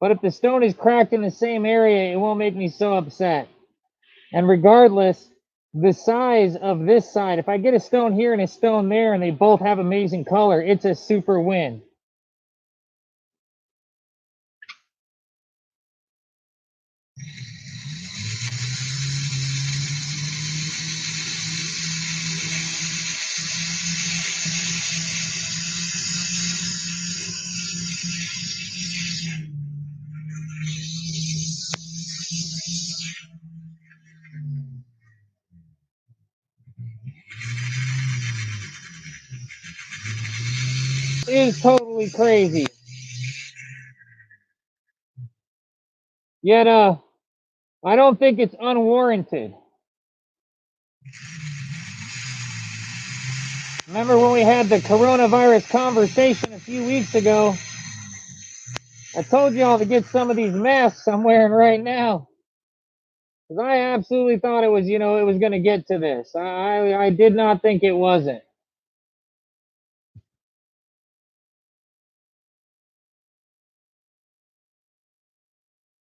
But if the stone is cracked in the same area, it won't make me so upset. And regardless, the size of this side, if I get a stone here and a stone there and they both have amazing color, it's a super win. It is totally crazy. Yet, I don't think it's unwarranted. Remember when we had the coronavirus conversation a few weeks ago? I told y'all to get some of these masks I'm wearing right now. Because I absolutely thought it was, it was going to get to this. I did not think it wasn't.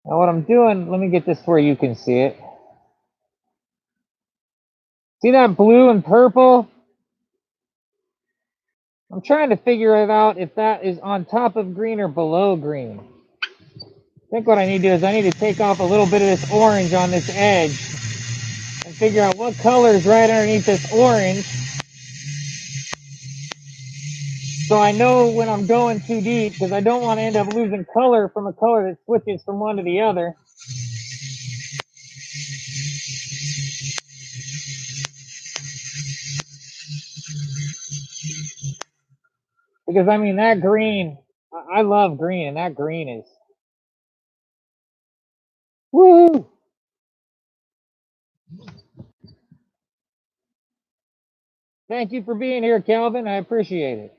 Now what I'm doing, let me get this where you can see it. See that blue and purple? I'm trying to figure it out if that is on top of green or below green. I think what I need to do is I need to take off a little bit of this orange on this edge and figure out what color is right underneath this orange, so I know when I'm going too deep, because I don't want to end up losing color from a color that switches from one to the other. Because I mean, that green, I love green, and that green is woo. Thank you for being here, Calvin. I appreciate it.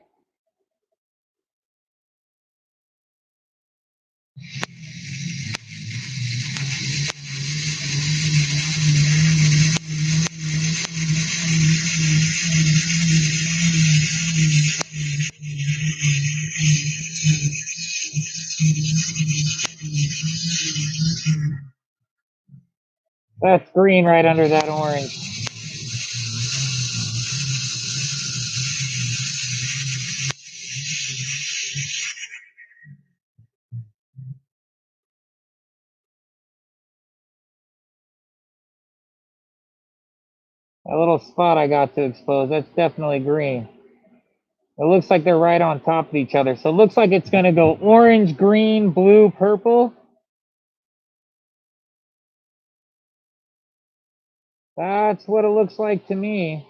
That's green right under that orange. That little spot I got to expose, that's definitely green. It looks like they're right on top of each other. So it looks like it's going to go orange, green, blue, purple. That's what it looks like to me.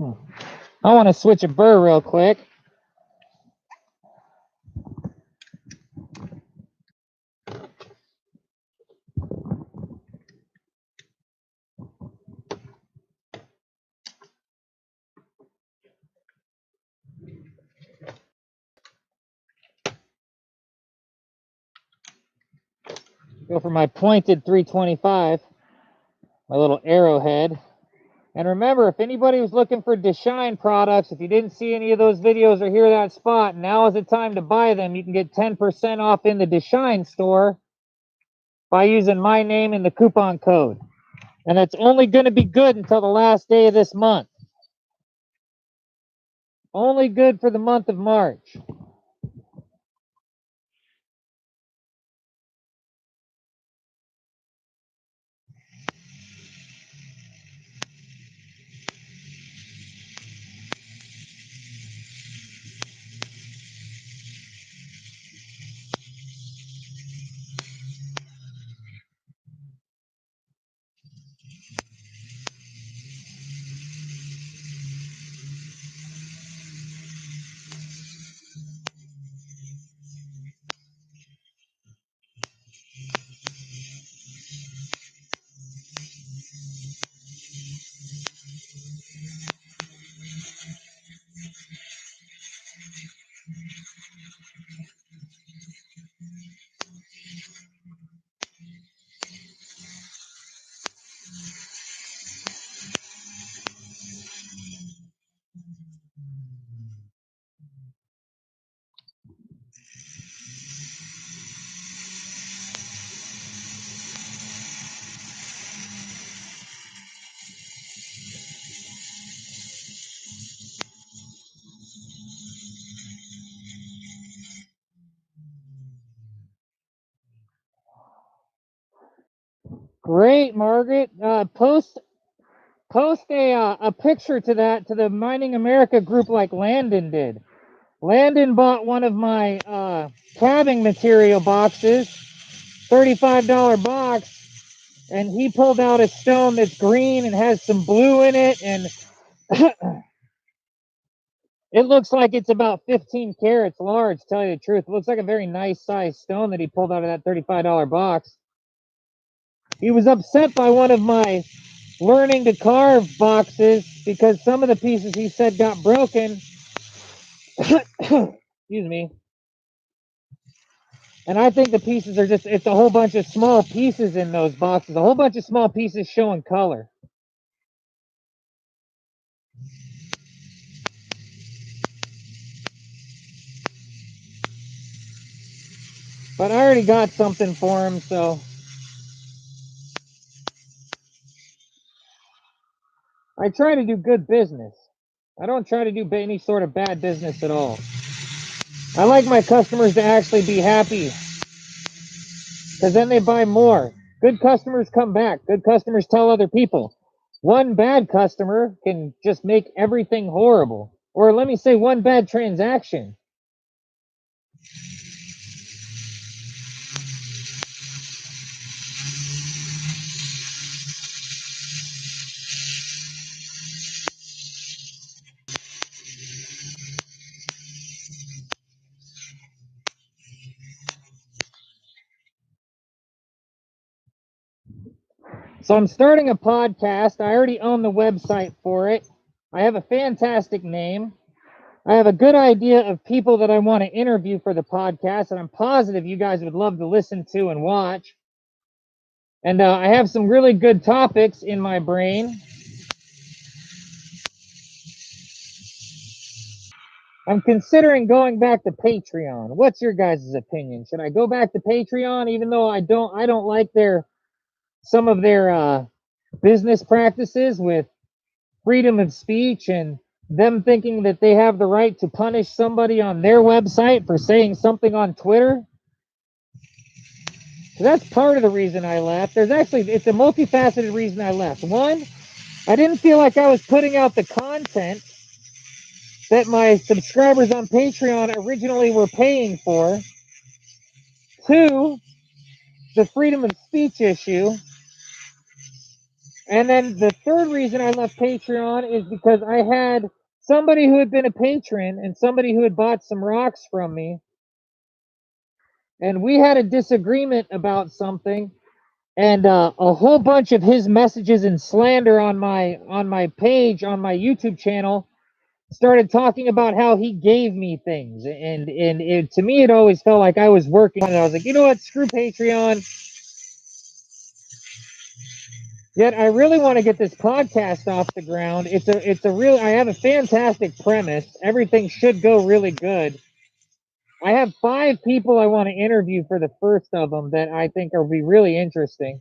I want to switch a burr real quick. Go for my pointed 325, my little arrowhead. And remember, if anybody was looking for DeShine products, if you didn't see any of those videos or hear that spot, now is the time to buy them. You can get 10% off in the DeShine store by using my name in the coupon code. And it's only going to be good until the last day of this month. Only good for the month of March. Great, Margaret. Post a picture to the Mining America group like Landon did. Landon bought one of my calving material boxes, $35 box, and he pulled out a stone that's green and has some blue in it, and it looks like it's about 15 carats large, tell you the truth. It looks like a very nice size stone that he pulled out of that $35 box. He was upset by one of my learning to carve boxes because some of the pieces he said got broken. Excuse me. And I think the pieces are it's a whole bunch of small pieces in those boxes, a whole bunch of small pieces showing color. But I already got something for him, so I try to do good business. I don't try to do any sort of bad business at all. I like my customers to actually be happy, because then they buy more. Good customers come back. Good customers tell other people. One bad customer can just make everything horrible. Or let me say, one bad transaction. So I'm starting a podcast. I already own the website for it. I have a fantastic name. I have a good idea of people that I want to interview for the podcast, and I'm positive you guys would love to listen to and watch. And I have some really good topics in my brain. I'm considering going back to Patreon. What's your guys' opinion? Should I go back to Patreon, even though I don't like some of their business practices with freedom of speech and them thinking that they have the right to punish somebody on their website for saying something on Twitter? So that's part of the reason I left. It's a multifaceted reason I left. One, I didn't feel like I was putting out the content that my subscribers on Patreon originally were paying for. Two, the freedom of speech issue. And then the third reason I left Patreon is because I had somebody who had been a patron and somebody who had bought some rocks from me. And we had a disagreement about something. And a whole bunch of his messages and slander on my page, on my YouTube channel, started talking about how he gave me things, and to me it always felt like I was working on it. I was like, you know what, screw Patreon. Yet I really want to get this podcast off the ground. I have a fantastic premise. Everything should go really good. I have 5 people I want to interview for the first of them that I think will be really interesting.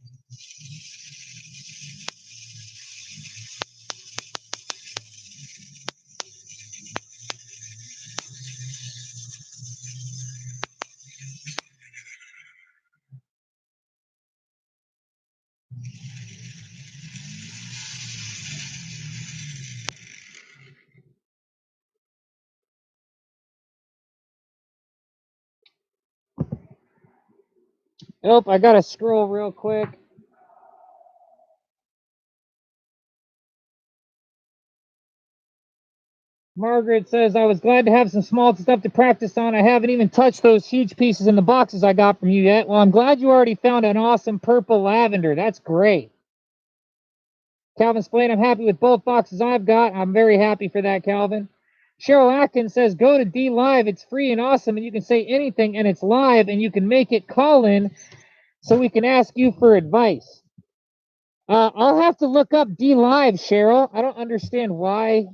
Oh, I gotta scroll real quick. Margaret says, I was glad to have some small stuff to practice on. I haven't even touched those huge pieces in the boxes I got from you yet. Well, I'm glad you already found an awesome purple lavender. That's great. Calvin Splain, I'm happy with both boxes I've got. I'm very happy for that, Calvin. Cheryl Atkins says, go to D Live. It's free and awesome, and you can say anything, and it's live, and you can make it call in so we can ask you for advice. I'll have to look up D Live, Cheryl. I don't understand why.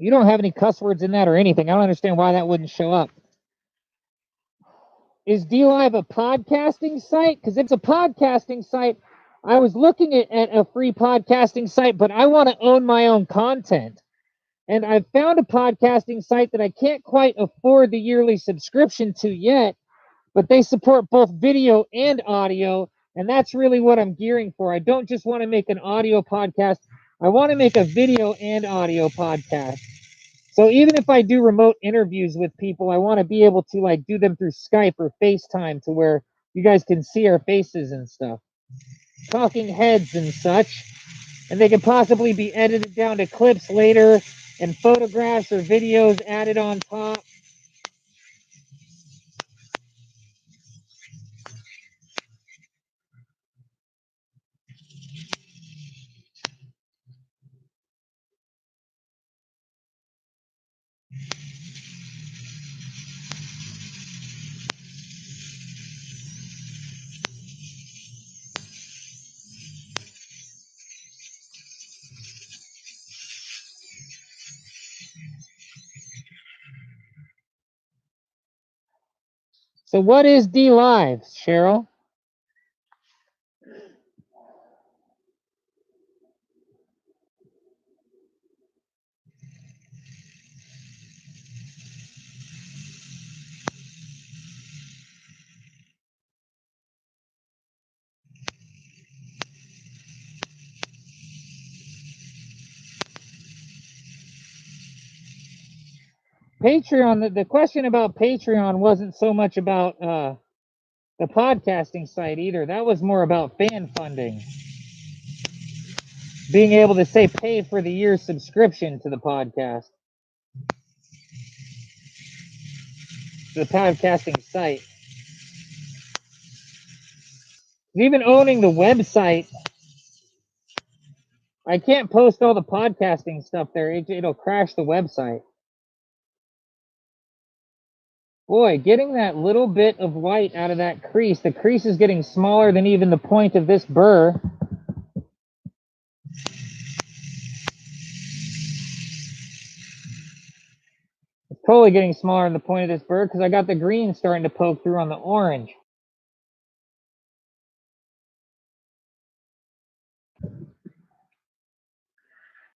You don't have any cuss words in that or anything. I don't understand why that wouldn't show up. Is D Live a podcasting site? Because if it's a podcasting site, I was looking at a free podcasting site, but I want to own my own content. And I've found a podcasting site that I can't quite afford the yearly subscription to yet, but they support both video and audio. And that's really what I'm gearing for. I don't just want to make an audio podcast, I want to make a video and audio podcast. So even if I do remote interviews with people, I want to be able to like do them through Skype or FaceTime to where you guys can see our faces and stuff. Talking heads and such. And they could possibly be edited down to clips later and photographs or videos added on top. So what is D Live, Cheryl? Patreon, the question about Patreon wasn't so much about the podcasting site either. That was more about fan funding. Being able to say pay for the year's subscription to the podcast. The podcasting site. Even owning the website, I can't post all the podcasting stuff there. It'll crash the website. Boy, getting that little bit of white out of that crease. The crease is getting smaller than even the point of this burr. It's totally getting smaller than the point of this burr because I got the green starting to poke through on the orange.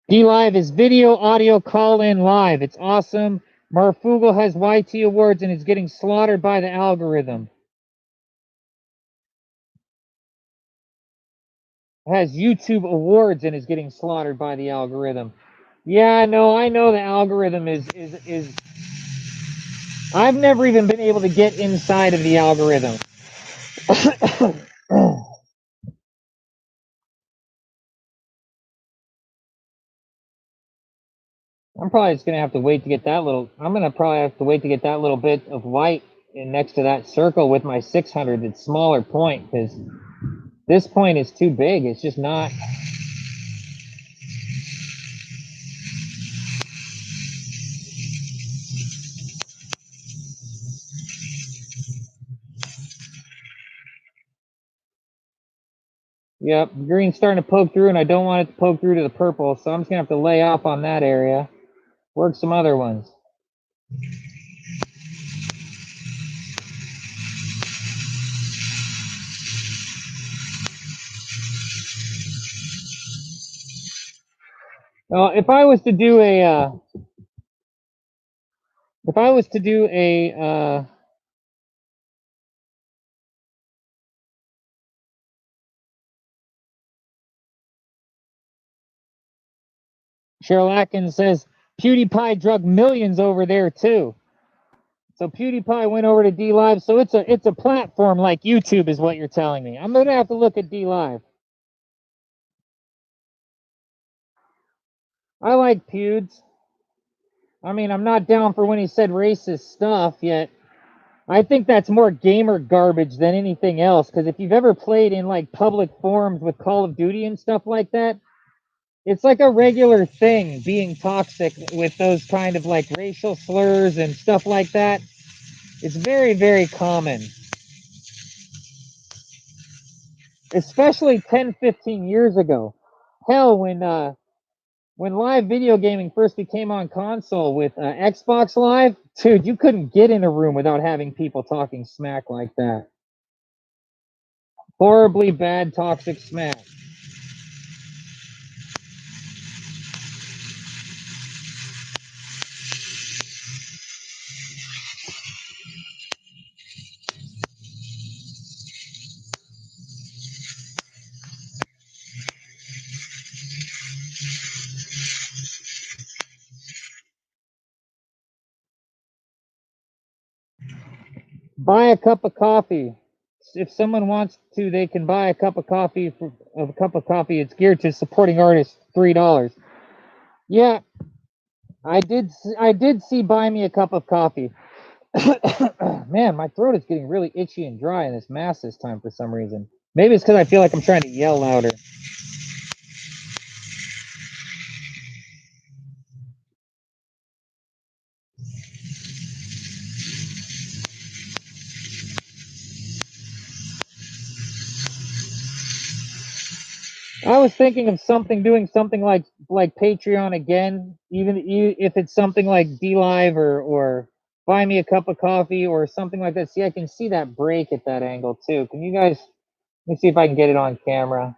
D-Live is video, audio, call-in live. It's awesome. Marfugal has YT awards and is getting slaughtered by the algorithm. It has YouTube awards and is getting slaughtered by the algorithm. Yeah, I know the algorithm is I've never even been able to get inside of the algorithm. I'm probably just gonna have to wait to get that little. I'm gonna probably have to wait to get that little bit of white in next to that circle with my 600. It's smaller point because this point is too big. It's just not. Yep, green's starting to poke through, and I don't want it to poke through to the purple, so I'm just gonna have to lay off on that area. Work some other ones. If I was to do a, Cheryl Atkins says PewDiePie drug millions over there too. So PewDiePie went over to D Live. So it's a platform like YouTube is what you're telling me. I'm gonna have to look at D Live. I like Pewds. I mean, I'm not down for when he said racist stuff yet. I think that's more gamer garbage than anything else. Because if you've ever played in like public forums with Call of Duty and stuff like that, it's like a regular thing being toxic with those kind of like racial slurs and stuff like that. It's very, very common. Especially 10, 15 years ago. Hell, when live video gaming first became on console with Xbox Live, dude, you couldn't get in a room without having people talking smack like that. Horribly bad toxic smack. Buy a cup of coffee. If someone wants to, they can buy a cup of coffee. It's geared to supporting artists. $3. Yeah, I did see buy me a cup of coffee. Man, my throat is getting really itchy and dry in this mask this time for some reason. Maybe it's because I feel like I'm trying to yell louder. I was thinking of doing something like Patreon again, even if it's something like D Live or buy me a cup of coffee or something like that. See, I can see that break at that angle too. Can you guys? Let me see if I can get it on camera.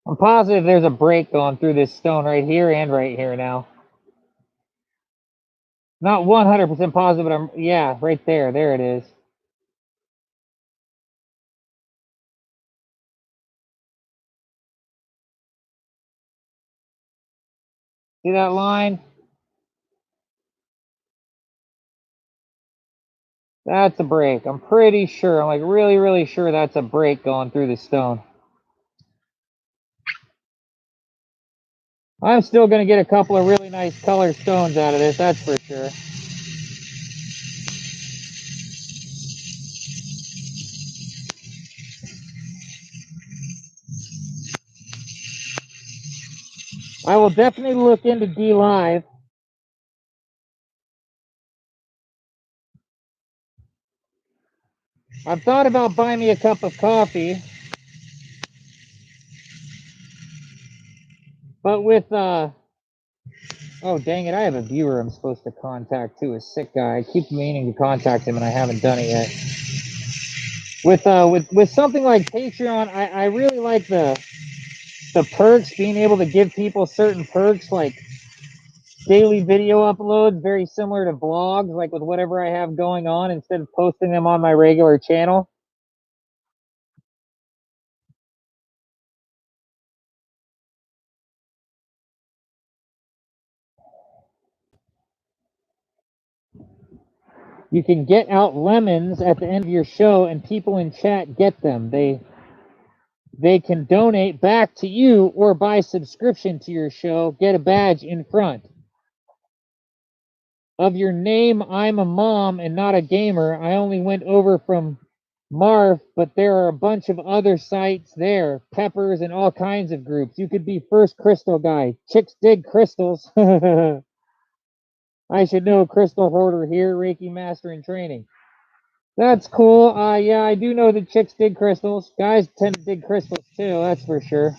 I'm positive there's a break going through this stone right here and right here now. Not 100% positive, but yeah, right there. There it is. See that line? That's a break. I'm pretty sure. I'm like really, really sure that's a break going through the stone. I'm still going to get a couple of really nice color stones out of this, that's for sure. I will definitely look into D Live. I've thought about buying me a cup of coffee, but with oh dang it, I have a viewer I'm supposed to contact too, a sick guy. I keep meaning to contact him and I haven't done it yet. With something like Patreon, I really like the perks, being able to give people certain perks like daily video uploads, very similar to vlogs, like with whatever I have going on, instead of posting them on my regular channel. You can get out lemons at the end of your show, and people in chat get them. They can donate back to you or buy subscription to your show, get a badge in front of your name. I'm a mom and not a gamer. I only went over from Marv, but there are a bunch of other sites there, Peppers and all kinds of groups. You could be first crystal guy. Chicks dig crystals. I should know, crystal hoarder here, Reiki master in training. That's cool. Yeah, I do know that chicks dig crystals. Guys tend to dig crystals too, that's for sure.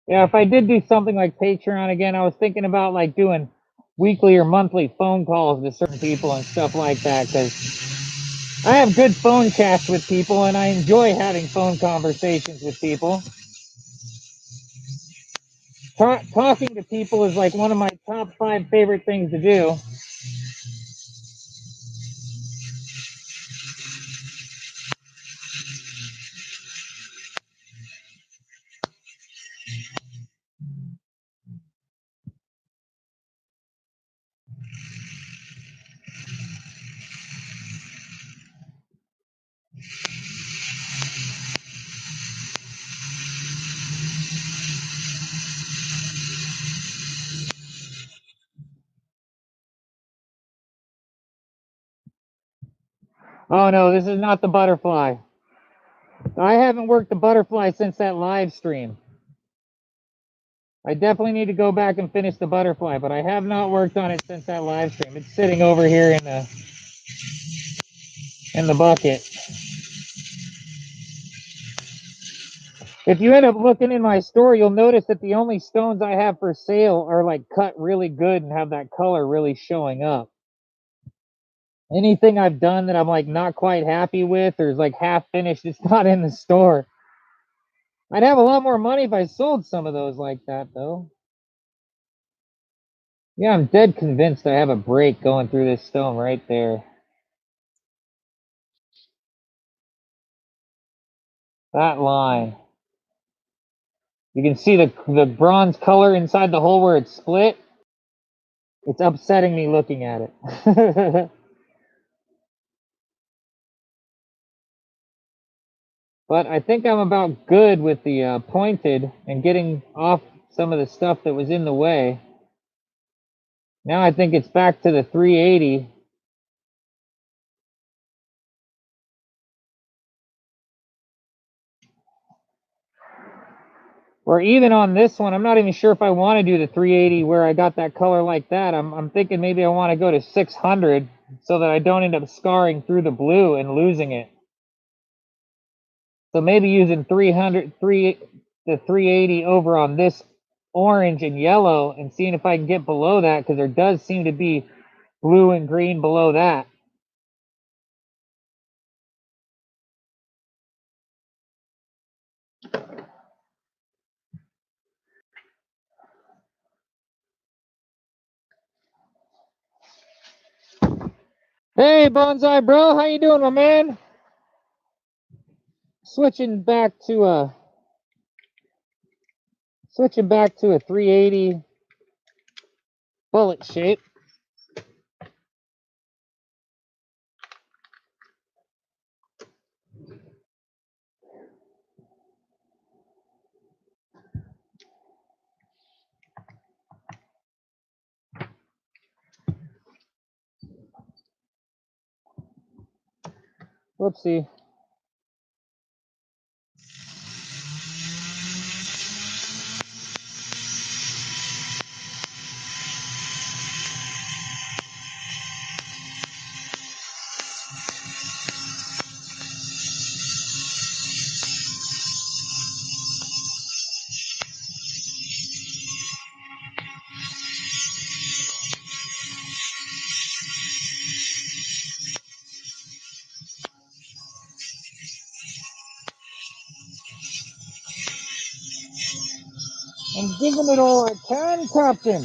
Yeah, if I did do something like Patreon again, I was thinking about like doing weekly or monthly phone calls to certain people and stuff like that, because I have good phone chats with people and I enjoy having phone conversations with people. Talking to people is like one of my top 5 favorite things to do. Oh no, this is not the butterfly. I haven't worked the butterfly since that live stream. I definitely need to go back and finish the butterfly, but I have not worked on it since that live stream. It's sitting over here in the bucket. If you end up looking in my store, you'll notice that the only stones I have for sale are like cut really good and have that color really showing up. Anything I've done that I'm like not quite happy with or is like half finished, it's not in the store. I'd have a lot more money if I sold some of those like that though. Yeah, I'm dead convinced I have a break going through this stone right there. That line. You can see the bronze color inside the hole where it's split. It's upsetting me looking at it. But I think I'm about good with the pointed and getting off some of the stuff that was in the way. Now I think it's back to the 380. Or even on this one, I'm not even sure if I want to do the 380 where I got that color like that. I'm thinking maybe I want to go to 600 so that I don't end up scarring through the blue and losing it. So maybe using the 380 over on this orange and yellow and seeing if I can get below that, because there does seem to be blue and green below that. Hey, Bonsai Bro, how you doing, my man? Switching back to a 380 bullet shape. Whoopsie. I'm giving it all I can, Captain.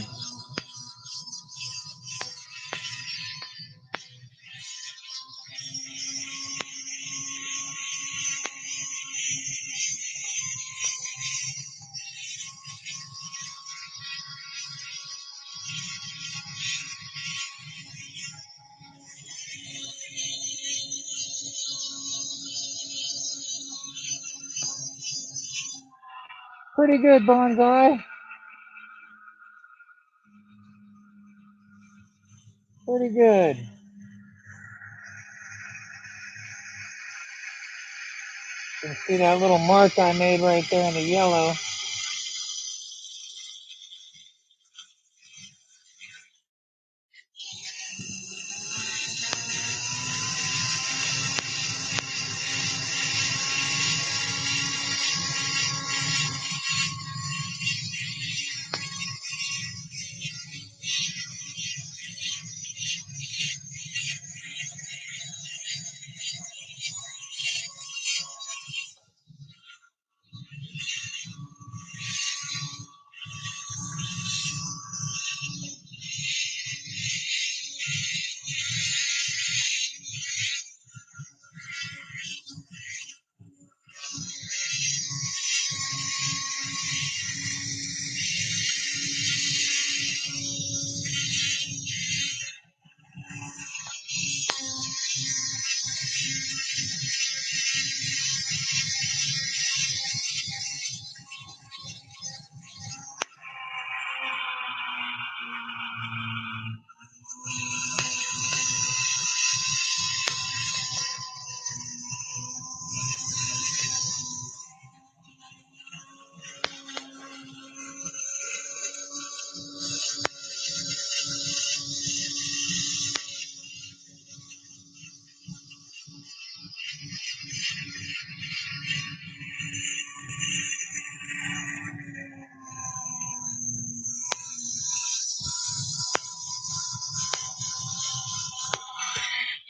Pretty good, Bonsai. Pretty good. You can see that little mark I made right there in the yellow.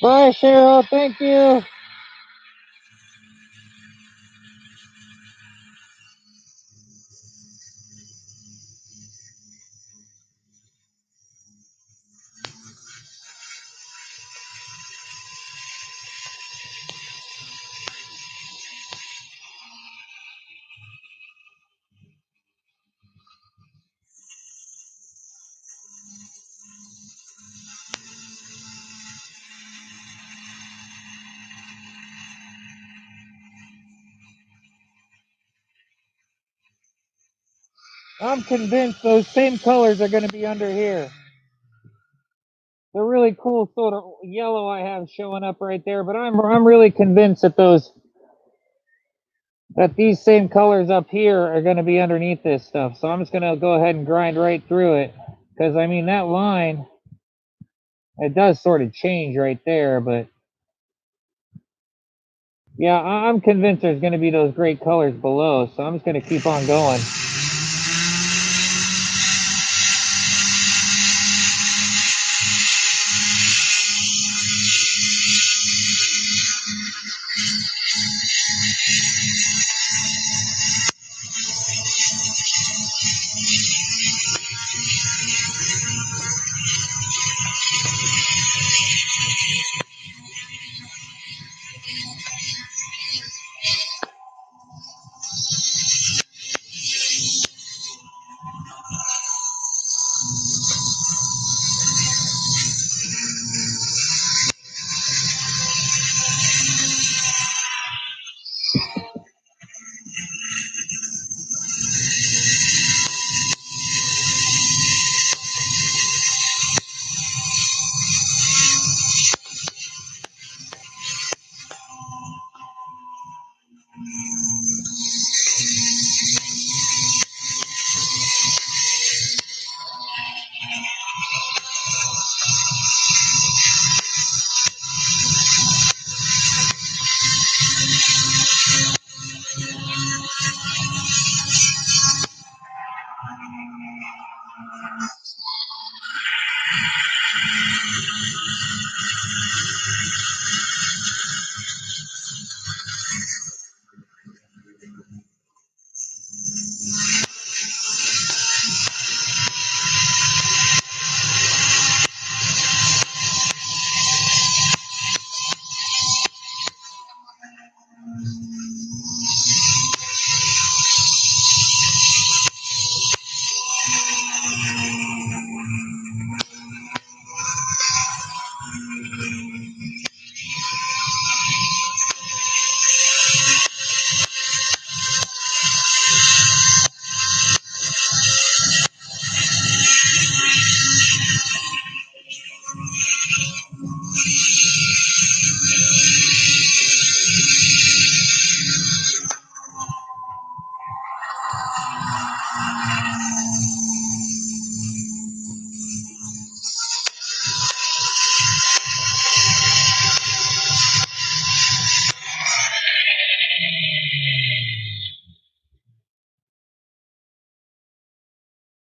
Bye, Cheryl. Thank you. I'm convinced those same colors are going to be under here. The really cool sort of yellow I have showing up right there, but I'm really convinced that these same colors up here are going to be underneath this stuff. So I'm just going to go ahead and grind right through it, because I mean that line, it does sort of change right there, but yeah, I'm convinced there's going to be those great colors below, so I'm just going to keep on going.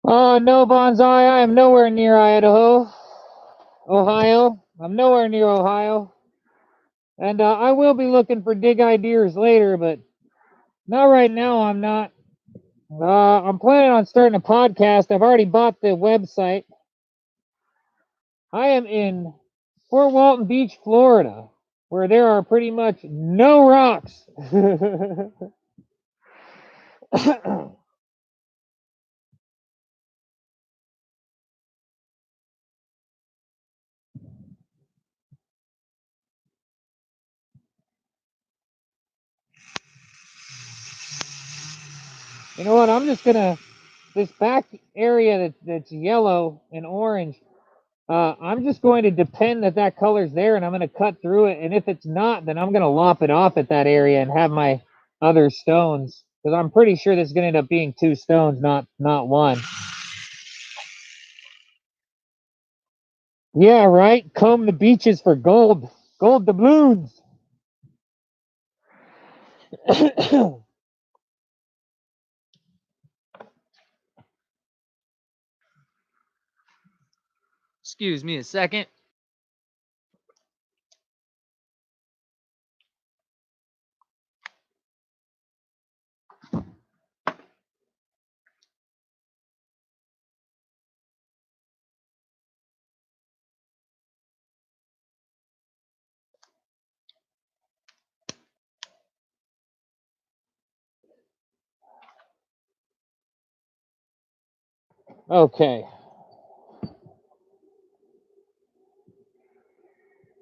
Oh, no, Bonsai, I am nowhere near Ohio. I'm nowhere near Ohio. And I will be looking for dig ideas later, but not right now. I'm not. I'm planning on starting a podcast. I've already bought the website. I am in Fort Walton Beach, Florida, where there are pretty much no rocks. You know what? I'm just gonna, this back area that's yellow and orange. I'm just going to depend that color's there, and I'm going to cut through it. And if it's not, then I'm going to lop it off at that area and have my other stones, because I'm pretty sure this is going to end up being 2 stones, not one. Yeah, right. Comb the beaches for gold doubloons. Excuse me a second. Okay.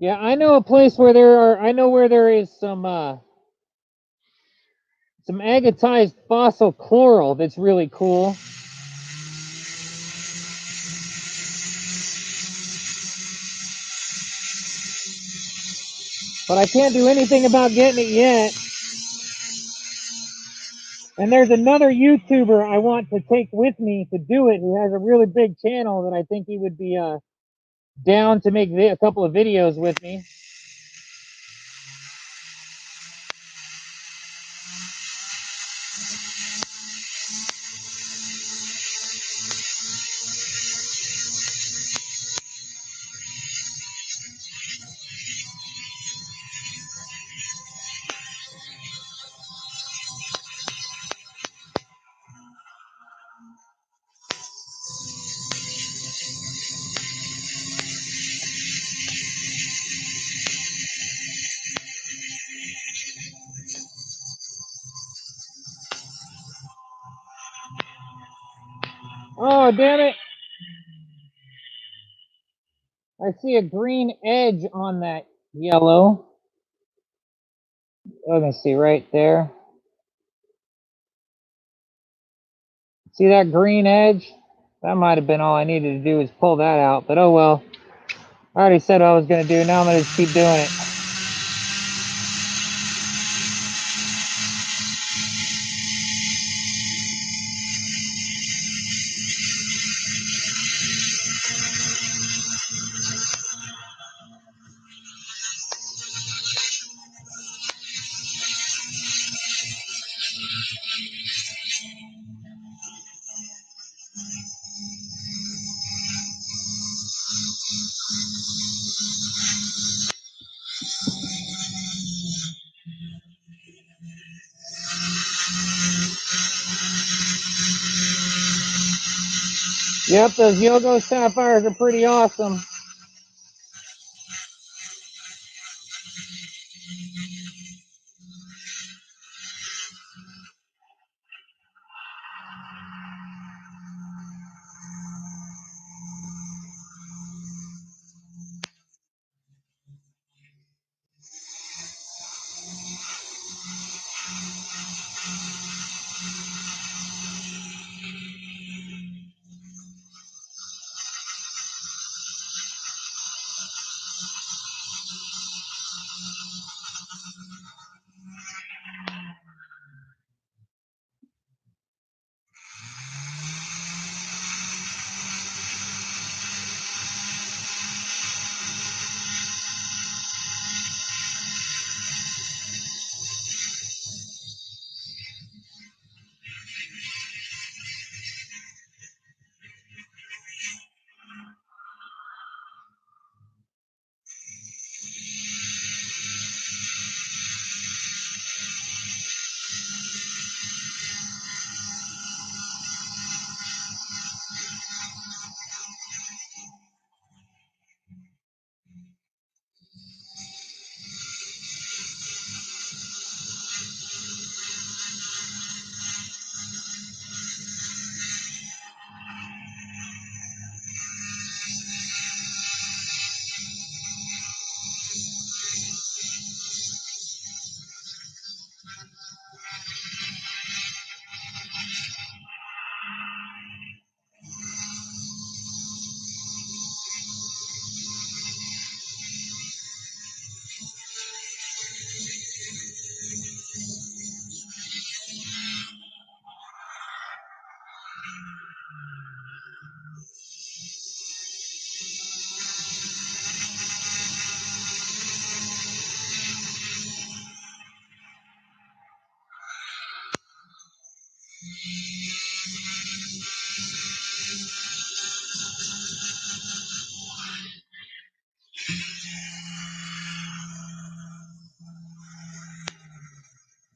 Yeah, I know a place where there is some agatized fossil coral that's really cool. But I can't do anything about getting it yet. And there's another YouTuber I want to take with me to do it who has a really big channel that I think he would be down to make a couple of videos with me. Oh, damn it. I see a green edge on that yellow. Let me see right there. See that green edge? That might have been all I needed to do is pull that out, but oh well. I already said what I was going to do. Now I'm going to just keep doing it. Yep, those Yogo sapphires are pretty awesome.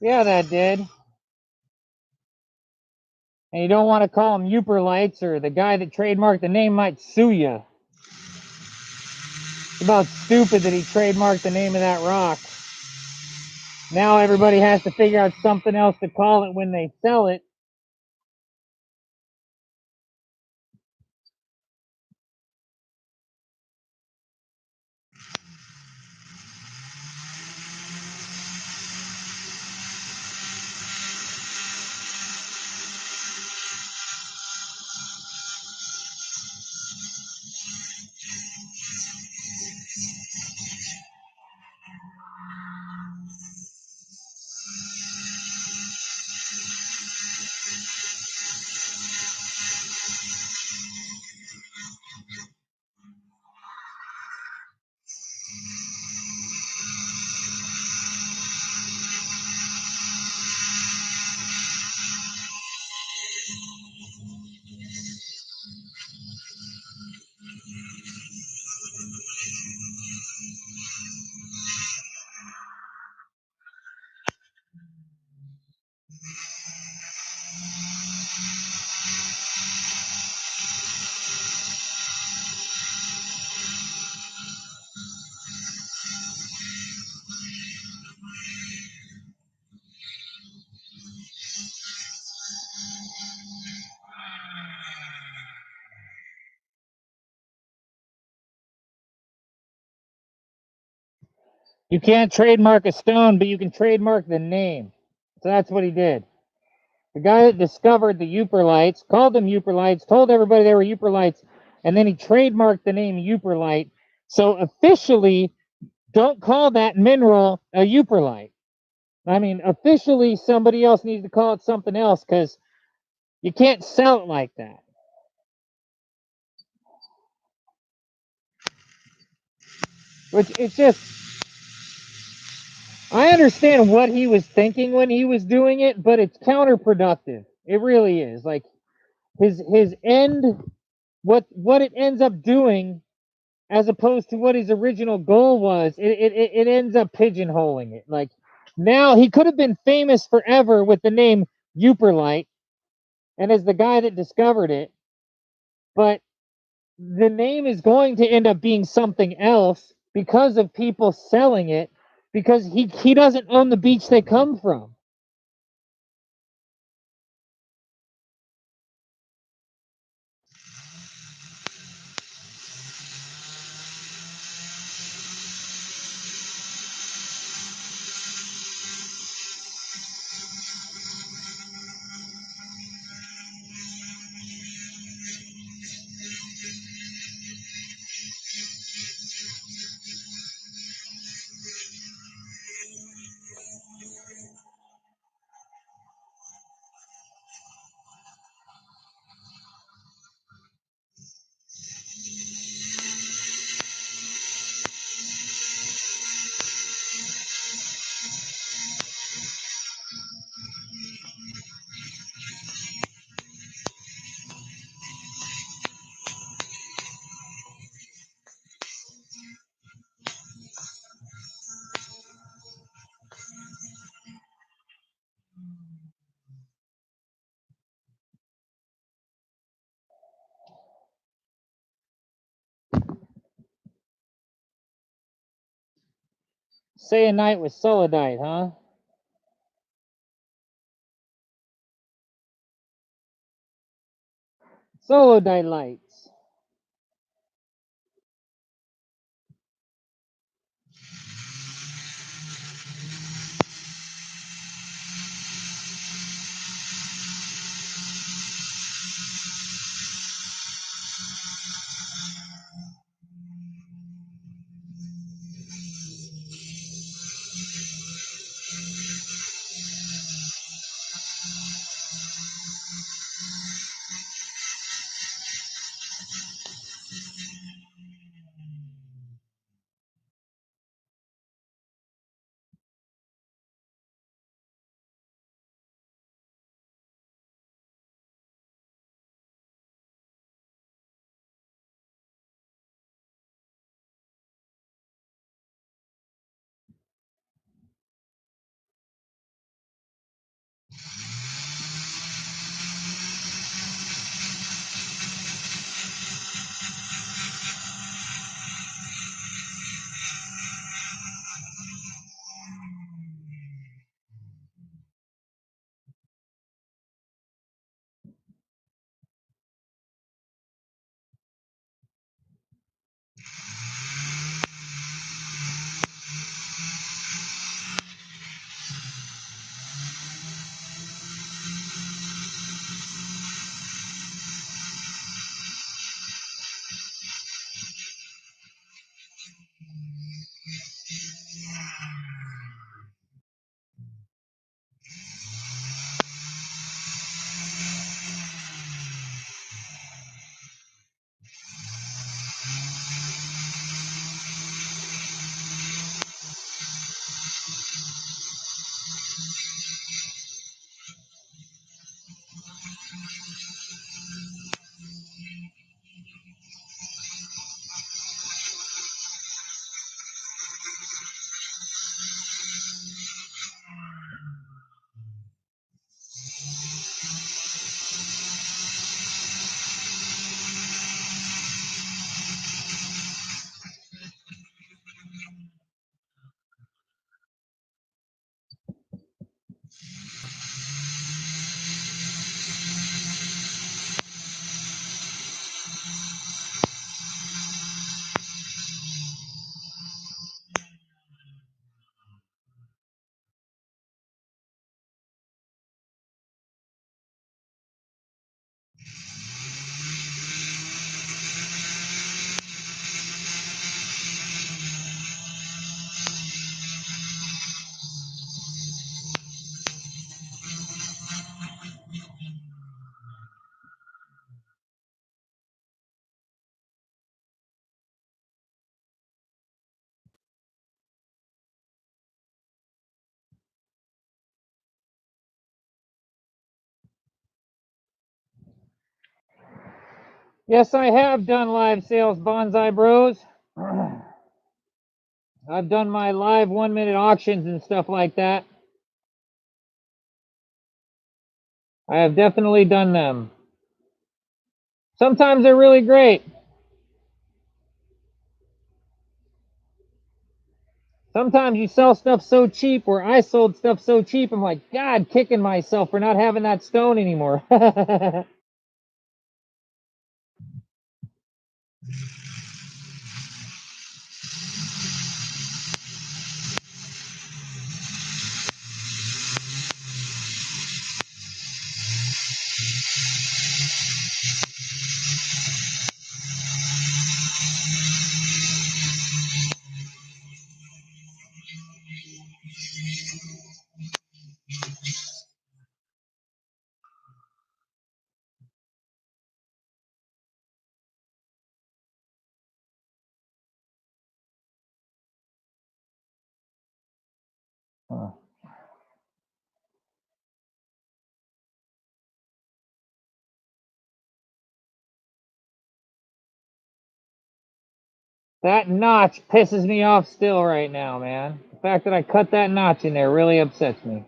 Yeah, that did. And you don't want to call them Uper lights, or the guy that trademarked the name might sue you. It's about stupid that he trademarked the name of that rock. Now everybody has to figure out something else to call it when they sell it. You can't trademark a stone, but you can trademark the name. So that's what he did. The guy that discovered the Uperlites, called them Uperlites, told everybody they were Uperlites, and then he trademarked the name Uperlite. So officially, don't call that mineral a Uperlite. I mean, officially, somebody else needs to call it something else because you can't sell it like that. Which it's just, I understand what he was thinking when he was doing it, but it's counterproductive. It really is. Like his end, what it ends up doing, as opposed to what his original goal was, it ends up pigeonholing it. Like now he could have been famous forever with the name Uperlite and as the guy that discovered it, but the name is going to end up being something else because of people selling it because he doesn't own the beach they come from. Say a night with Solodite, huh? Solodite lights. Yes, I have done live sales, Bonsai Bros. I've done my live 1-minute auctions and stuff like that. I have definitely done them. Sometimes they're really great. Sometimes you sell stuff so cheap, where I sold stuff so cheap, I'm like, God, kicking myself for not having that stone anymore. Huh. That notch pisses me off still right now, man. The fact that I cut that notch in there really upsets me.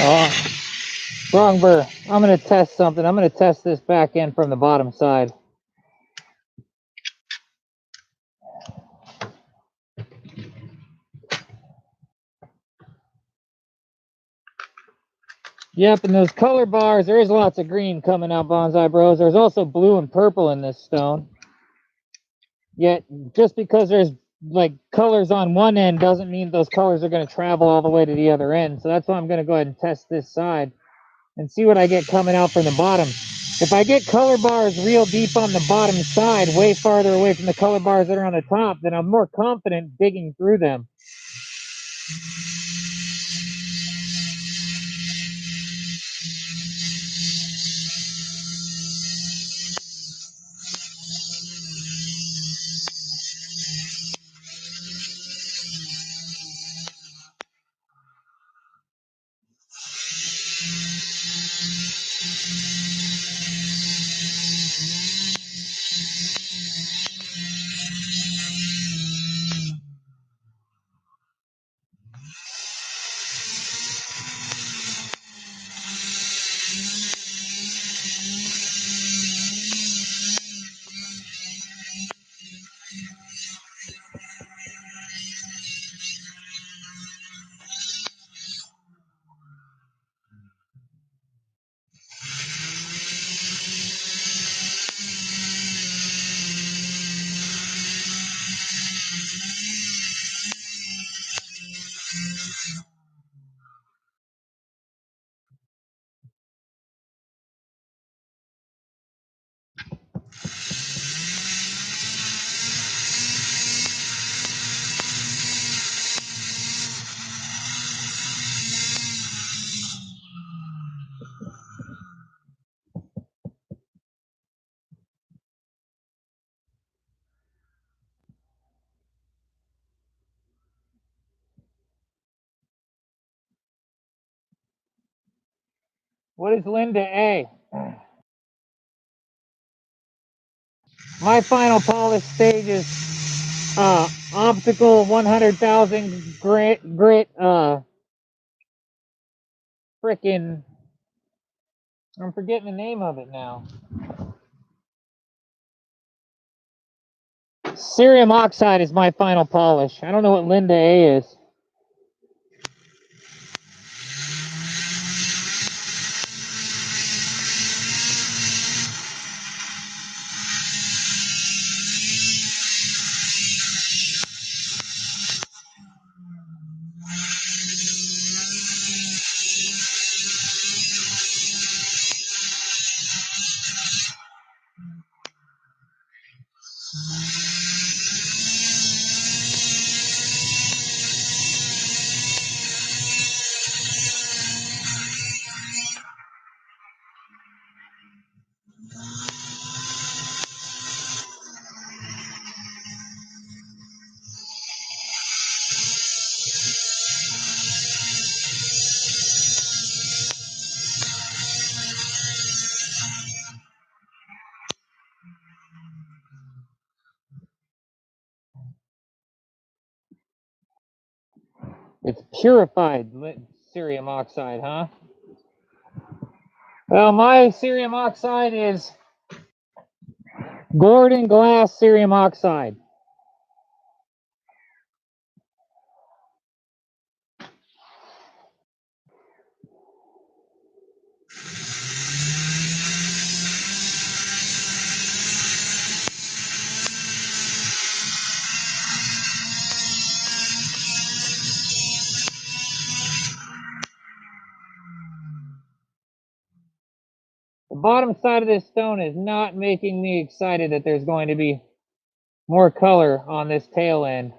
Oh, wrong burr. I'm going to test something. I'm going to test this back end from the bottom side. Yep, and those color bars, there is lots of green coming out, Bonsai Bros. There's also blue and purple in this stone. Yet, just because there's like colors on one end doesn't mean those colors are going to travel all the way to the other end. So that's why I'm going to go ahead and test this side and see what I get coming out from the bottom. If I get color bars real deep on the bottom side, way farther away from the color bars that are on the top, then I'm more confident digging through them. What is Linda A? My final polish stage is optical 100,000 grit frickin', I'm forgetting the name of it now. Cerium oxide is my final polish. I don't know what Linda A is. It's purified cerium oxide, huh? Well, my cerium oxide is Gordon Glass cerium oxide. The bottom side of this stone is not making me excited that there's going to be more color on this tail end.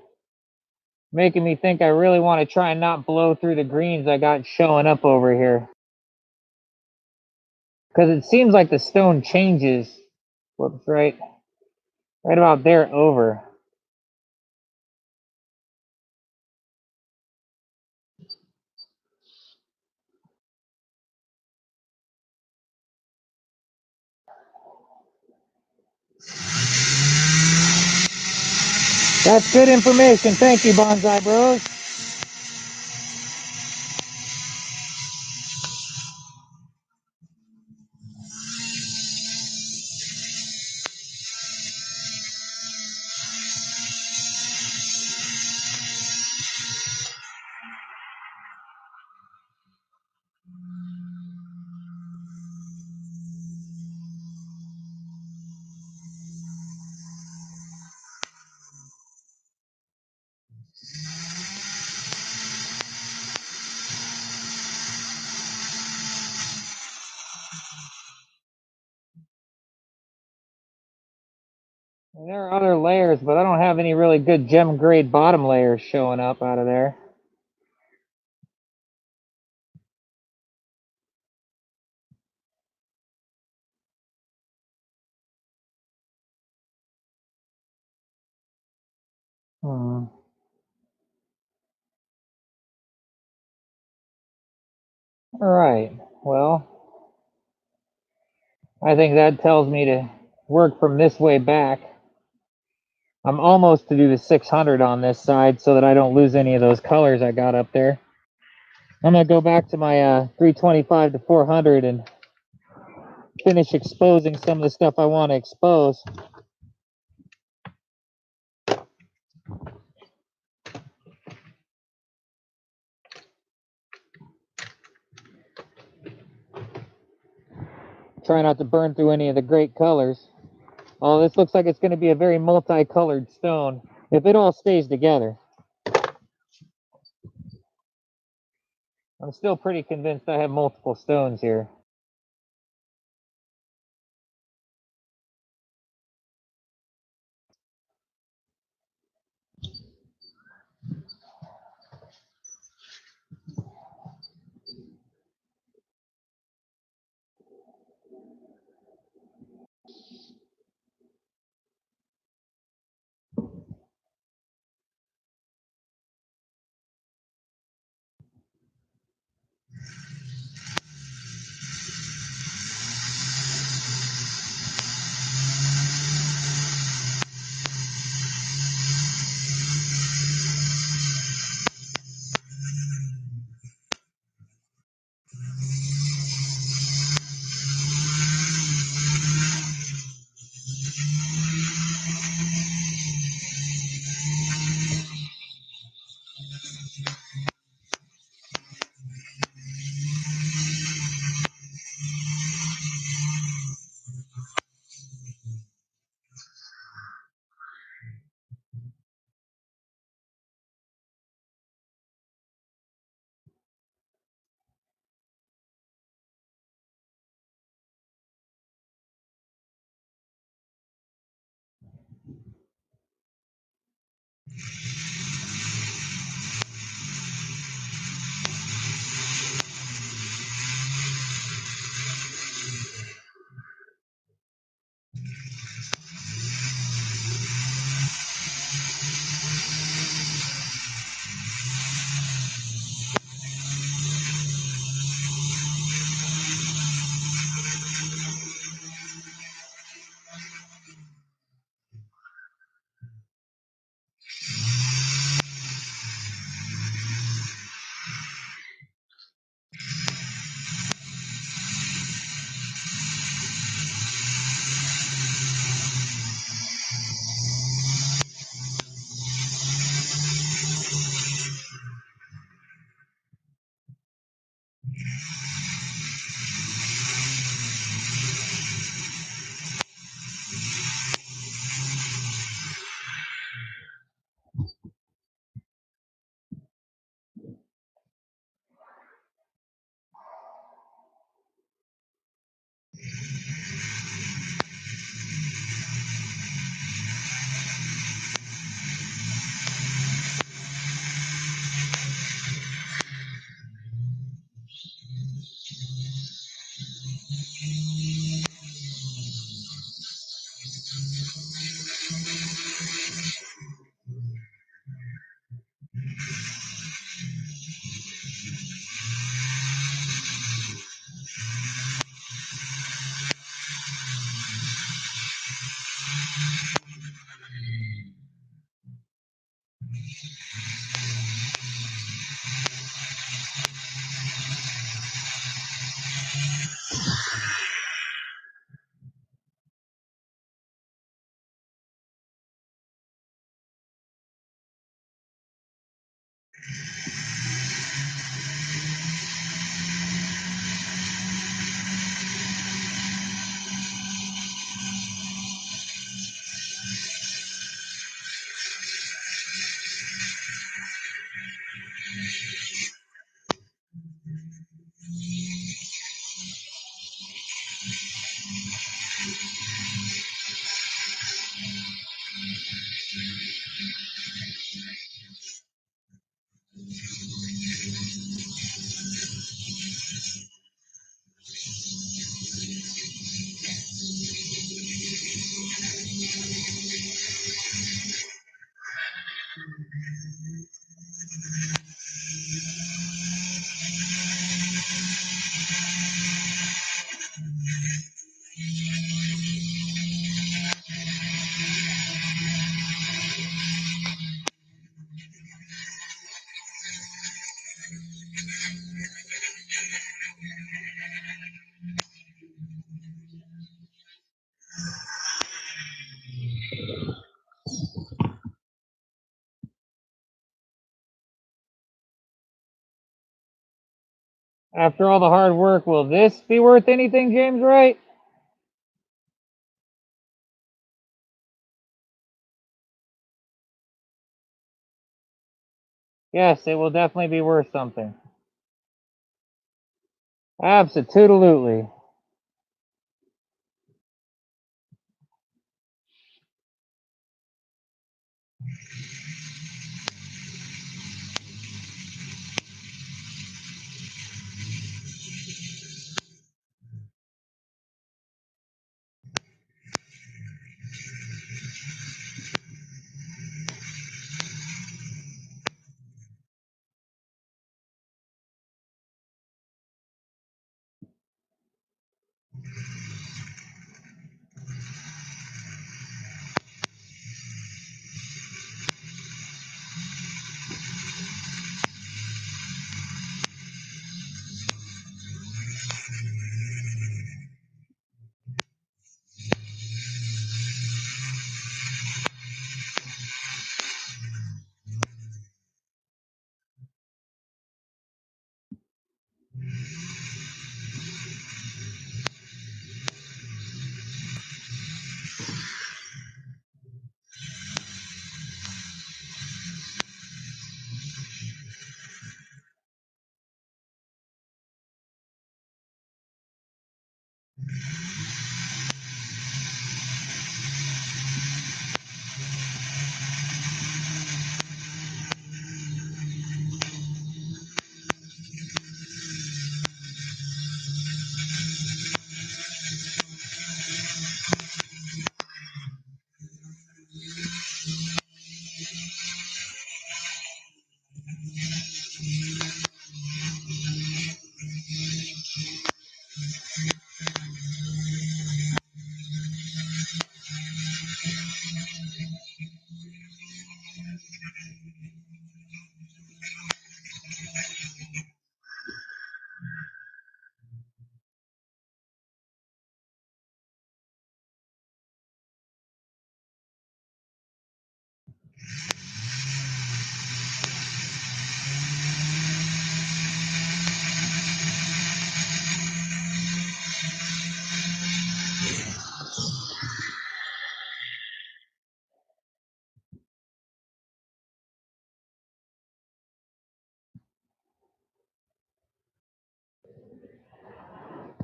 Making me think I really want to try and not blow through the greens I got showing up over here. Because it seems like the stone changes. Whoops, right about there over. That's good information. Thank you, Bonsai Bros. There are other layers, but I don't have any really good gem grade bottom layers showing up out of there. All right, well, I think that tells me to work from this way back. I'm almost to do the 600 on this side so that I don't lose any of those colors I got up there. I'm going to go back to my 325 to 400 and finish exposing some of the stuff I want to expose. Try not to burn through any of the great colors. Oh, this looks like it's going to be a very multicolored stone if it all stays together. I'm still pretty convinced I have multiple stones here. After all the hard work, will this be worth anything, James Wright? Yes, it will definitely be worth something. Absolutely.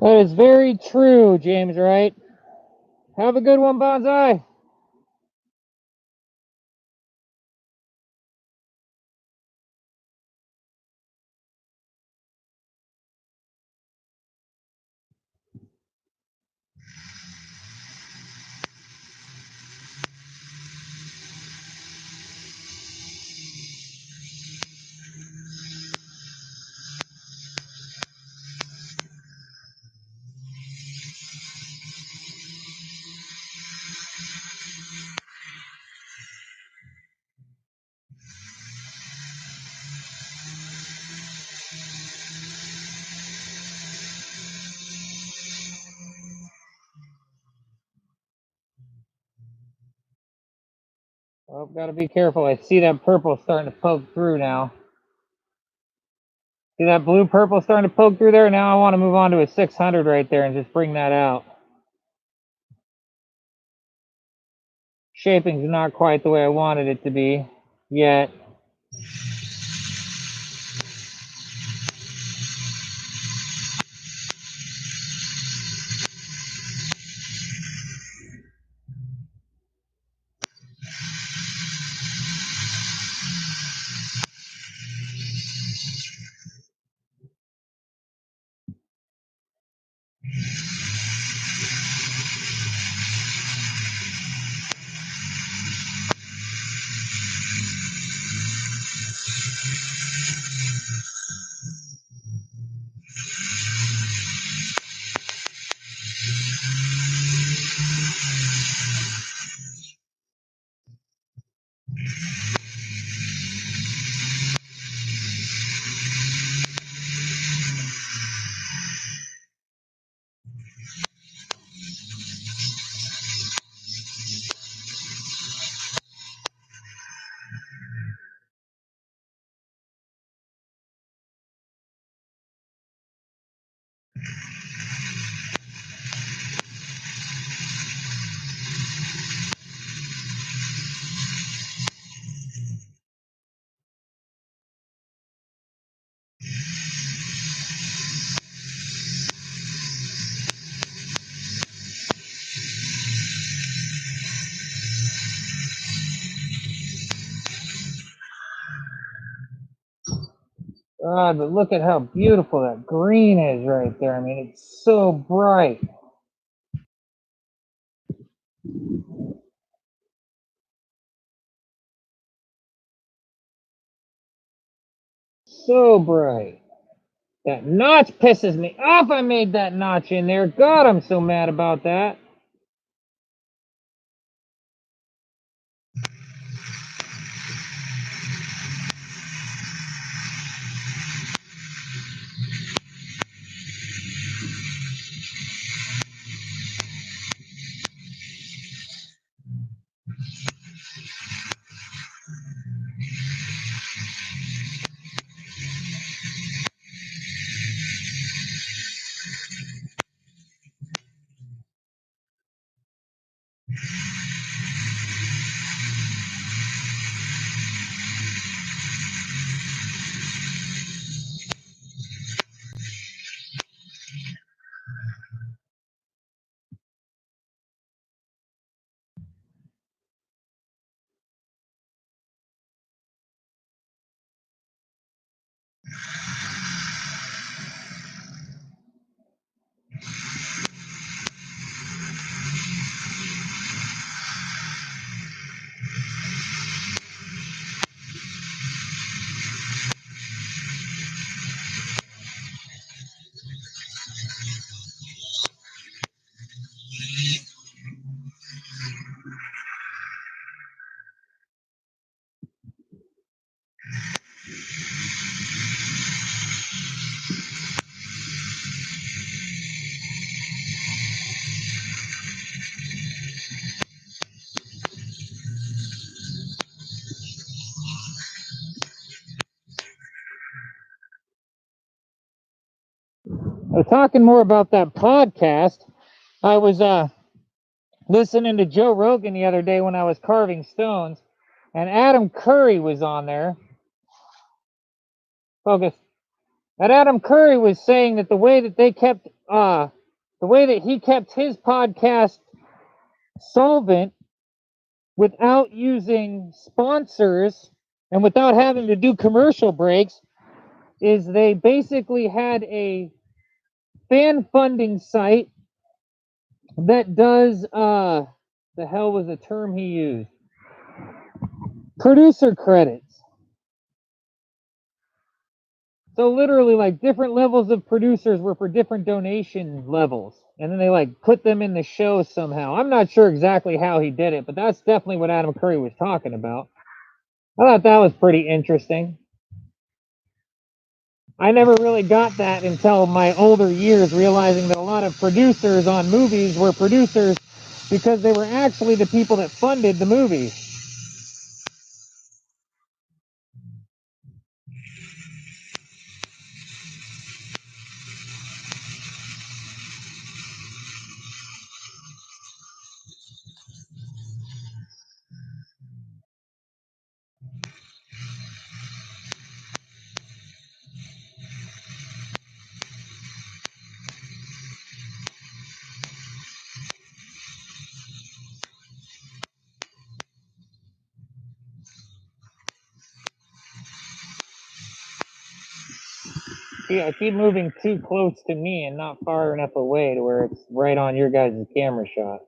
That is very true, James Wright. Have a good one, Bonsai. Oh, gotta be careful. I see that purple starting to poke through now. See that blue purple starting to poke through there? Now I want to move on to a 600 right there and just bring that out. Shaping's not quite the way I wanted it to be yet. God, but look at how beautiful that green is right there. I mean, it's so bright. So bright. That notch pisses me off. I made that notch in there. God, I'm so mad about that. Talking more about that podcast, I was listening to Joe Rogan the other day when I was carving stones, and Adam Curry was on there. Focus. And Adam Curry was saying that the way that he kept his podcast solvent without using sponsors and without having to do commercial breaks is they basically had a fan funding site that does the hell was the term he used? Producer credits. So literally, like, different levels of producers were for different donation levels, and then they like put them in the show somehow. I'm not sure exactly how he did it, but that's definitely what Adam Curry was talking about. I thought that was pretty interesting. I never really got that until my older years, realizing that a lot of producers on movies were producers because they were actually the people that funded the movie. I keep moving too close to me and not far enough away to where it's right on your guys' camera shot.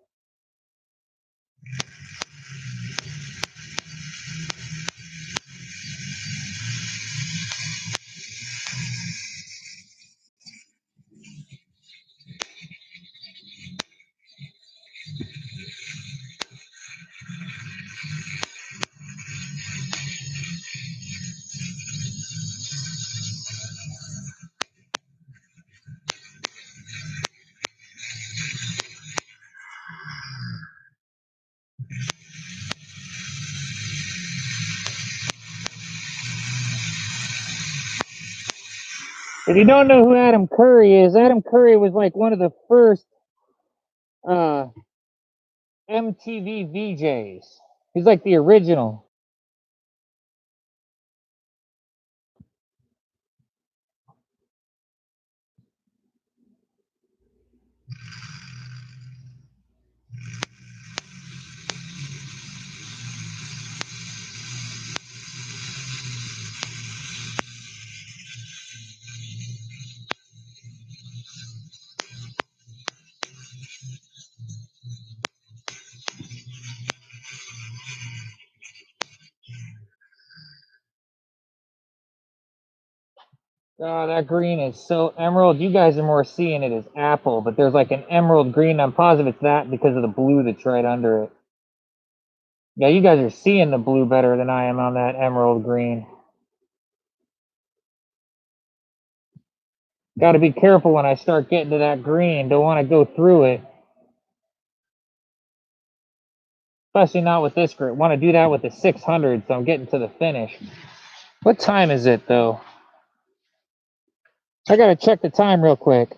If you don't know who Adam Curry is, Adam Curry was like one of the first MTV VJs. He's like the original. Oh, that green is so emerald. You guys are more seeing it as apple, but there's like an emerald green. I'm positive it's that because of the blue that's right under it. Yeah, you guys are seeing the blue better than I am on that emerald green. Got to be careful when I start getting to that green. Don't want to go through it. Especially not with this grit. Want to do that with the 600, so I'm getting to the finish. What time is it, though? I got to check the time real quick.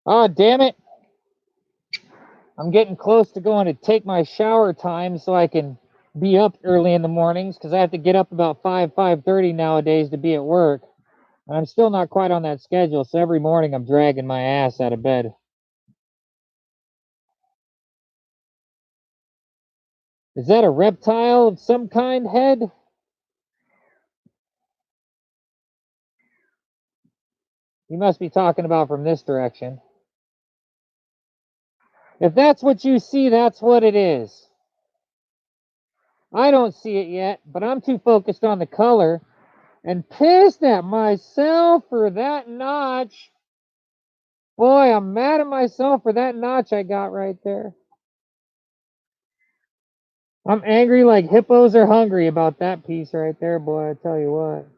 Oh, damn it. I'm getting close to going to take my shower time so I can be up early in the mornings because I have to get up about 5:30 nowadays to be at work. And I'm still not quite on that schedule, so every morning I'm dragging my ass out of bed. Is that a reptile of some kind head? You must be talking about from this direction. If that's what you see, that's what it is. I don't see it yet, but I'm too focused on the color and pissed at myself for that notch. Boy, I'm mad at myself for that notch I got right there. I'm angry like hippos are hungry about that piece right there, boy, I tell you what.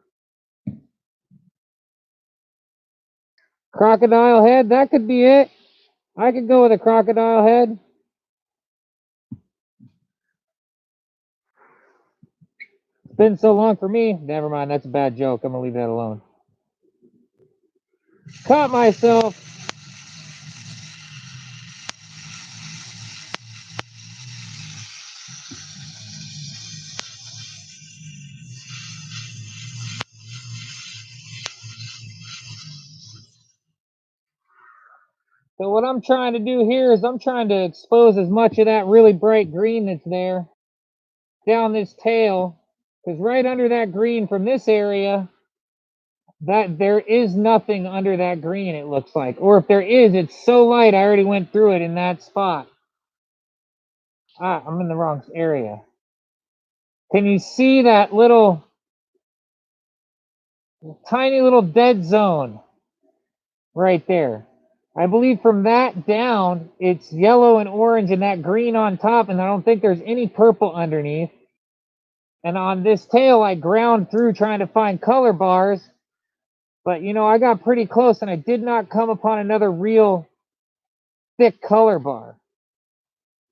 Crocodile head, that could be it. I could go with a crocodile head. It's been so long for me. Never mind, that's a bad joke. I'm going to leave that alone. Caught myself. So what I'm trying to do here is I'm trying to expose as much of that really bright green that's there down this tail. Because right under that green from this area, that there is nothing under that green, it looks like. Or if there is, it's so light I already went through it in that spot. Ah, I'm in the wrong area. Can you see that little tiny little dead zone right there? I believe from that down, it's yellow and orange and that green on top, and I don't think there's any purple underneath. And on this tail, I ground through trying to find color bars. But, you know, I got pretty close, and I did not come upon another real thick color bar.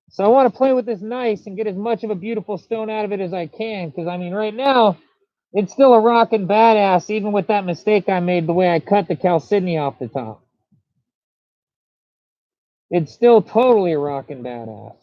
So I want to play with this nice and get as much of a beautiful stone out of it as I can. Because, I mean, right now, it's still a rockin' badass, even with that mistake I made the way I cut the chalcedony off the top. It's still totally a rockin' badass.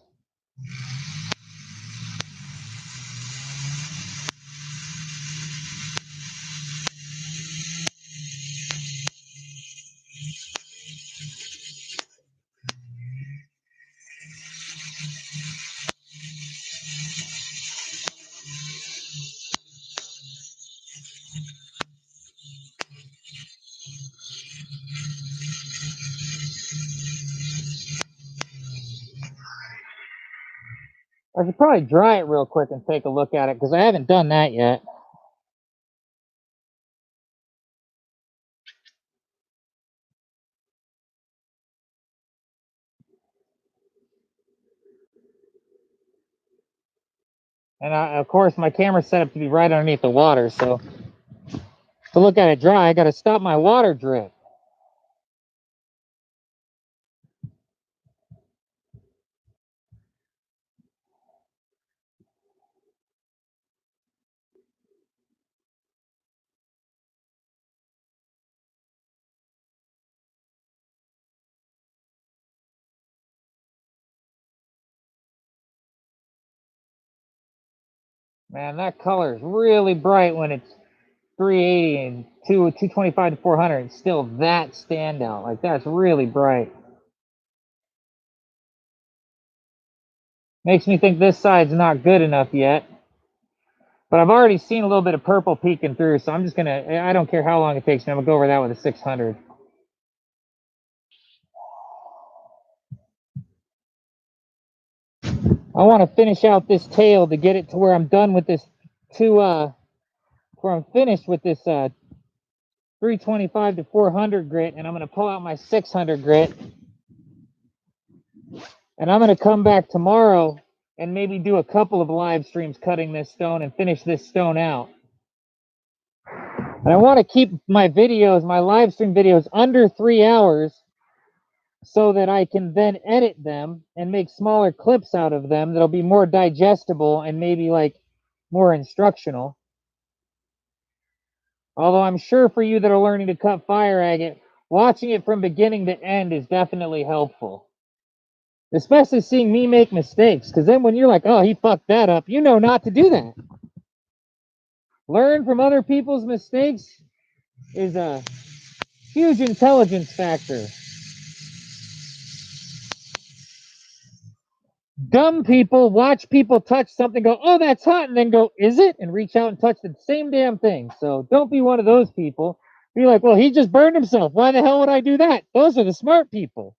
I should probably dry it real quick and take a look at it because I haven't done that yet. And of course, my camera's set up to be right underneath the water, so to look at it dry, I got to stop my water drip. Man, that color is really bright when it's 380 and 225 to 400. It's still that standout. Like, that's really bright. Makes me think this side's not good enough yet. But I've already seen a little bit of purple peeking through, so I'm just going to, I don't care how long it takes me, I'm going to go over that with a 600. I want to finish out this tail to get it to where I'm done with this where I'm finished with this 325 to 400 grit, and I'm going to pull out my 600 grit, and I'm going to come back tomorrow and maybe do a couple of live streams cutting this stone and finish this stone out. And I want to keep my videos, my live stream videos, under 3 hours so that I can then edit them and make smaller clips out of them that'll be more digestible and maybe like more instructional. Although I'm sure for you that are learning to cut fire agate, watching it from beginning to end is definitely helpful. Especially seeing me make mistakes, because then when you're like, oh, he fucked that up, you know not to do that. Learn from other people's mistakes is a huge intelligence factor. Dumb people watch people touch something, go, oh, that's hot, and then go, is it? And reach out and touch the same damn thing. So don't be one of those people. Be like, well, he just burned himself. Why the hell would I do that? Those are the smart people.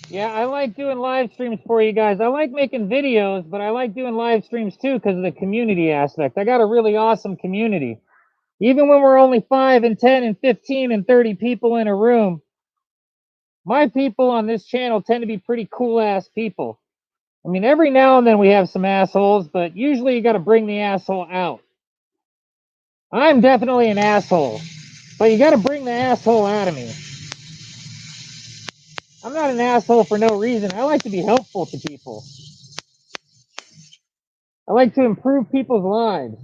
Yeah, I like doing live streams for you guys. I like making videos, but I like doing live streams too because of the community aspect. I got a really awesome community. Even when we're only 5 and 10 and 15 and 30 people in a room, my people on this channel tend to be pretty cool ass people. I mean, every now and then we have some assholes, but usually you got to bring the asshole out. I'm definitely an asshole, but you got to bring the asshole out of me. I'm not an asshole for no reason. I like to be helpful to people. I like to improve people's lives.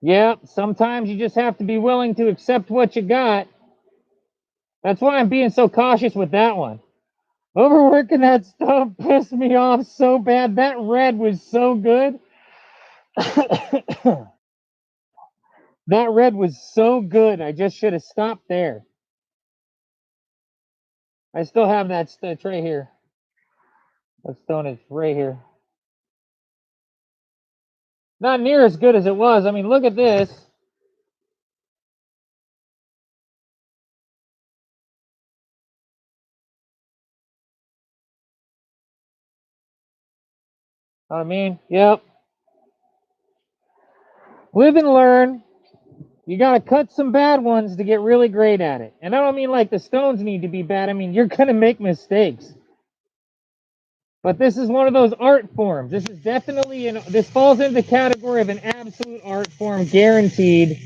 Yep, sometimes you just have to be willing to accept what you got. That's why I'm being so cautious with that one. Overworking that stuff pissed me off so bad. That red was so good. That red was so good. I just should have stopped there. I still have that tray here. That stone is right here. Not near as good as it was. I mean, look at this. I mean, yep. Live and learn. You got to cut some bad ones to get really great at it. And I don't mean like the stones need to be bad. I mean, you're going to make mistakes. But this is one of those art forms. This is definitely, this falls into the category of an absolute art form, guaranteed.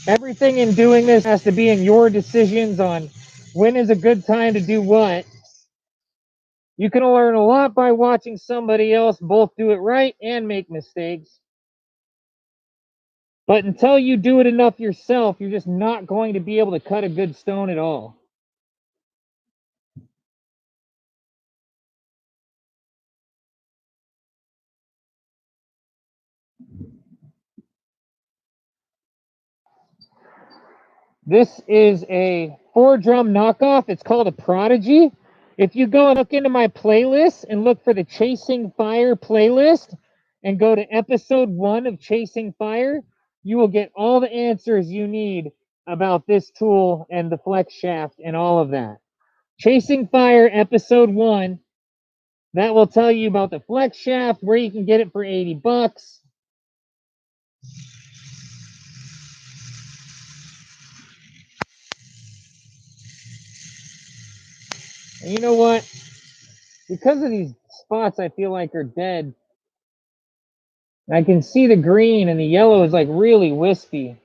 Everything in doing this has to be in your decisions on when is a good time to do what. You can learn a lot by watching somebody else both do it right and make mistakes. But until you do it enough yourself, you're just not going to be able to cut a good stone at all. This is a 4-drum knockoff. It's called a Prodigy. If you go and look into my playlist and look for the Chasing Fire playlist and go to episode 1 of Chasing Fire, you will get all the answers you need about this tool and the flex shaft and all of that. Chasing Fire episode 1, that will tell you about the flex shaft, where you can get it for $80. And you know what? Because of these spots I feel like are dead, I can see the green and the yellow is like really wispy.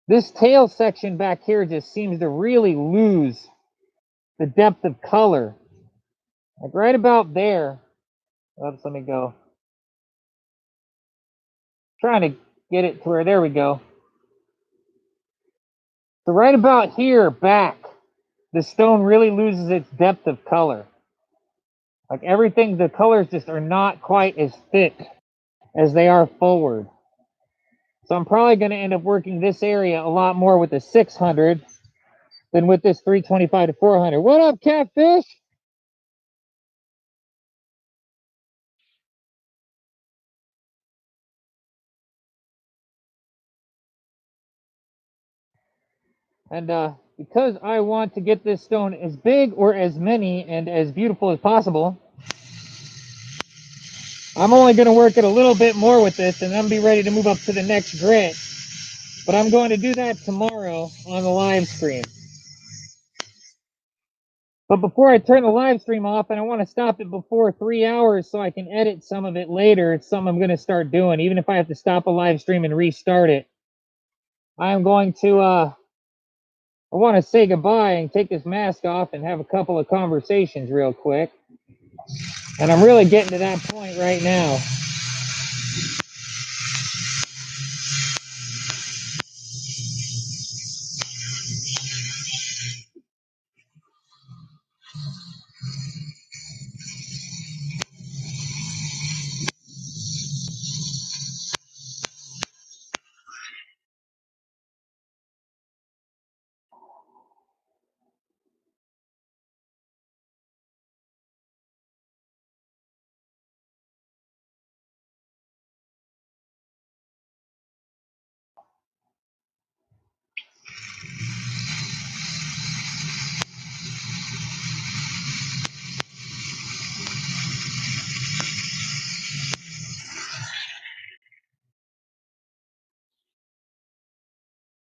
This tail section back here just seems to really lose the depth of color. Like right about there. Oops, let me go. Trying to get it to where, there we go. So right about here back, the stone really loses its depth of color. Like everything, the colors just are not quite as thick as they are forward. So I'm probably going to end up working this area a lot more with the 600 than with this 325 to 400. What up, Catfish? And because I want to get this stone as big or as many and as beautiful as possible, I'm only going to work it a little bit more with this, and I'm be ready to move up to the next grit. But I'm going to do that tomorrow on the live stream. But before I turn the live stream off, and I want to stop it before 3 hours so I can edit some of it later, it's something I'm going to start doing. Even if I have to stop a live stream and restart it, I am going to, I want to say goodbye and take this mask off and have a couple of conversations real quick. And I'm really getting to that point right now.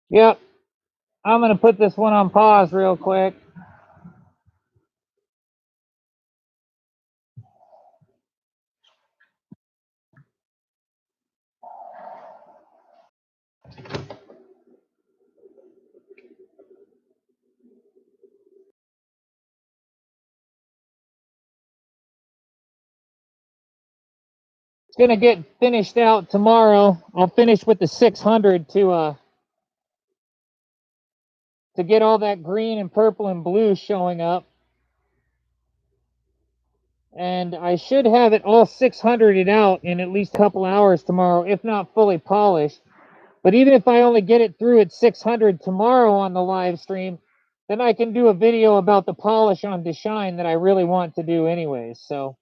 Yep. I'm going to put this one on pause real quick. It's going to get finished out tomorrow. I'll finish with the 600 to get all that green and purple and blue showing up. And I should have it all 600'd out in at least a couple hours tomorrow, if not fully polished. But even if I only get it through at 600 tomorrow on the live stream, then I can do a video about the polish on DeShine that I really want to do anyways. So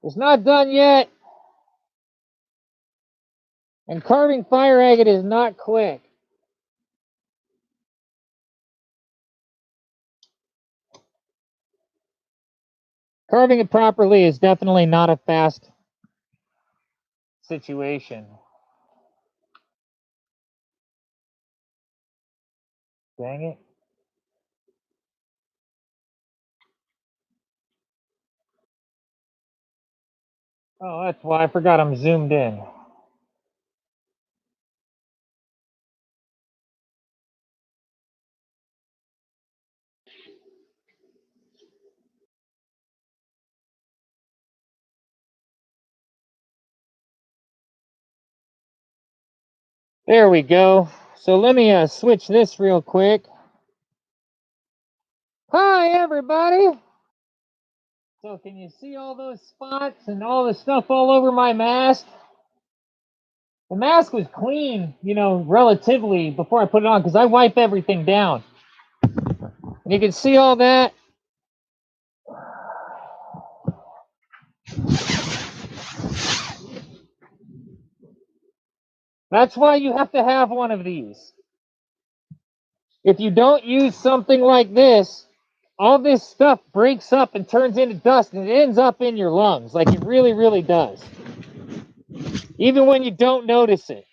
it's not done yet. And carving fire agate is not quick. Carving it properly is definitely not a fast situation. Dang it. Oh, that's why I forgot I'm zoomed in. There we go. So let me switch this real quick. Hi, everybody. So can you see all those spots and all the stuff all over my mask? The mask was clean, you know, relatively before I put it on because I wipe everything down. And you can see all that. That's why you have to have one of these. If you don't use something like this, all this stuff breaks up and turns into dust and it ends up in your lungs. Like it really, really does. Even when you don't notice it.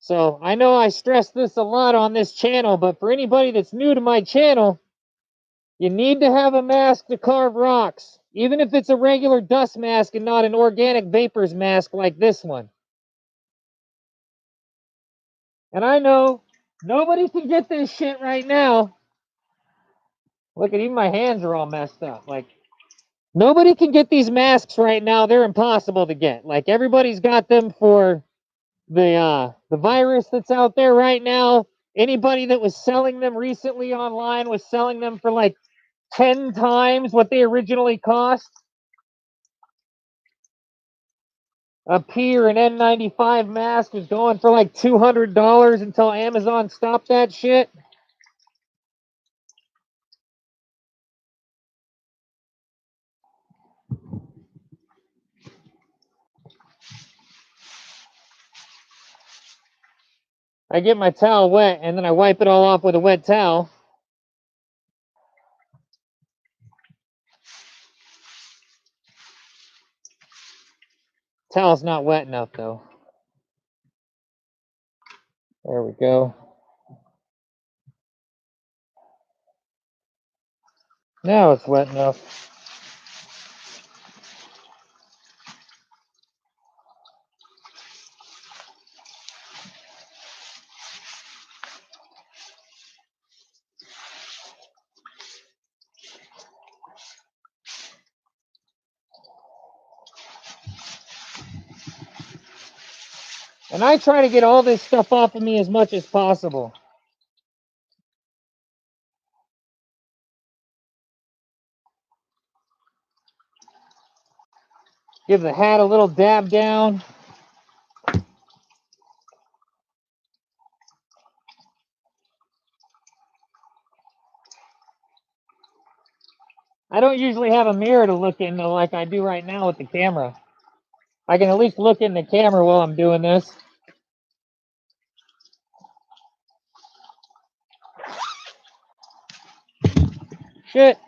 So I know I stress this a lot on this channel, but for anybody that's new to my channel, you need to have a mask to carve rocks. Even if it's a regular dust mask and not an organic vapors mask like this one. And I know nobody can get this shit right now. Look at even my hands are all messed up. Like nobody can get these masks right now. They're impossible to get. Like everybody's got them for the virus that's out there right now. Anybody that was selling them recently online was selling them for like 10 times what they originally cost. A P or an N95 mask was going for like $200 until Amazon stopped that shit. I get my towel wet and then I wipe it all off with a wet towel. Towel's not wet enough though. There we go. Now it's wet enough. And I try to get all this stuff off of me as much as possible. Give the hat a little dab down. I don't usually have a mirror to look in though like I do right now with the camera. I can at least look in the camera while I'm doing this. Shit.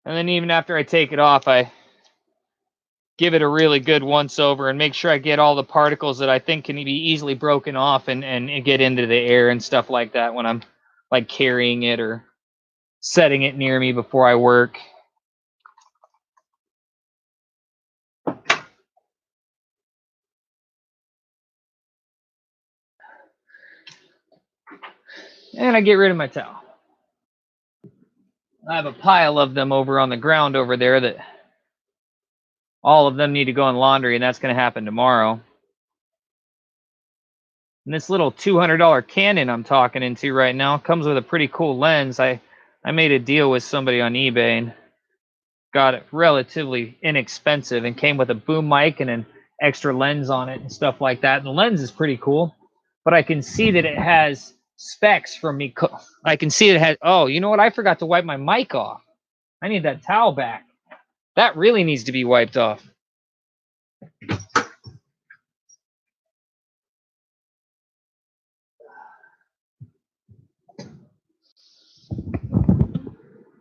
And then even after I take it off, I give it a really good once over and make sure I get all the particles that I think can be easily broken off and get into the air and stuff like that when I'm like carrying it or setting it near me before I work. And I get rid of my towel. I have a pile of them over on the ground over there that all of them need to go in laundry, and that's going to happen tomorrow. And this little $200 Canon I'm talking into right now comes with a pretty cool lens. I made a deal with somebody on eBay and got it relatively inexpensive and came with a boom mic and an extra lens on it and stuff like that. And the lens is pretty cool, but I can see that it has specs from me. I can see it has, oh, you know what? I forgot to wipe my mic off. I need that towel back. That really needs to be wiped off.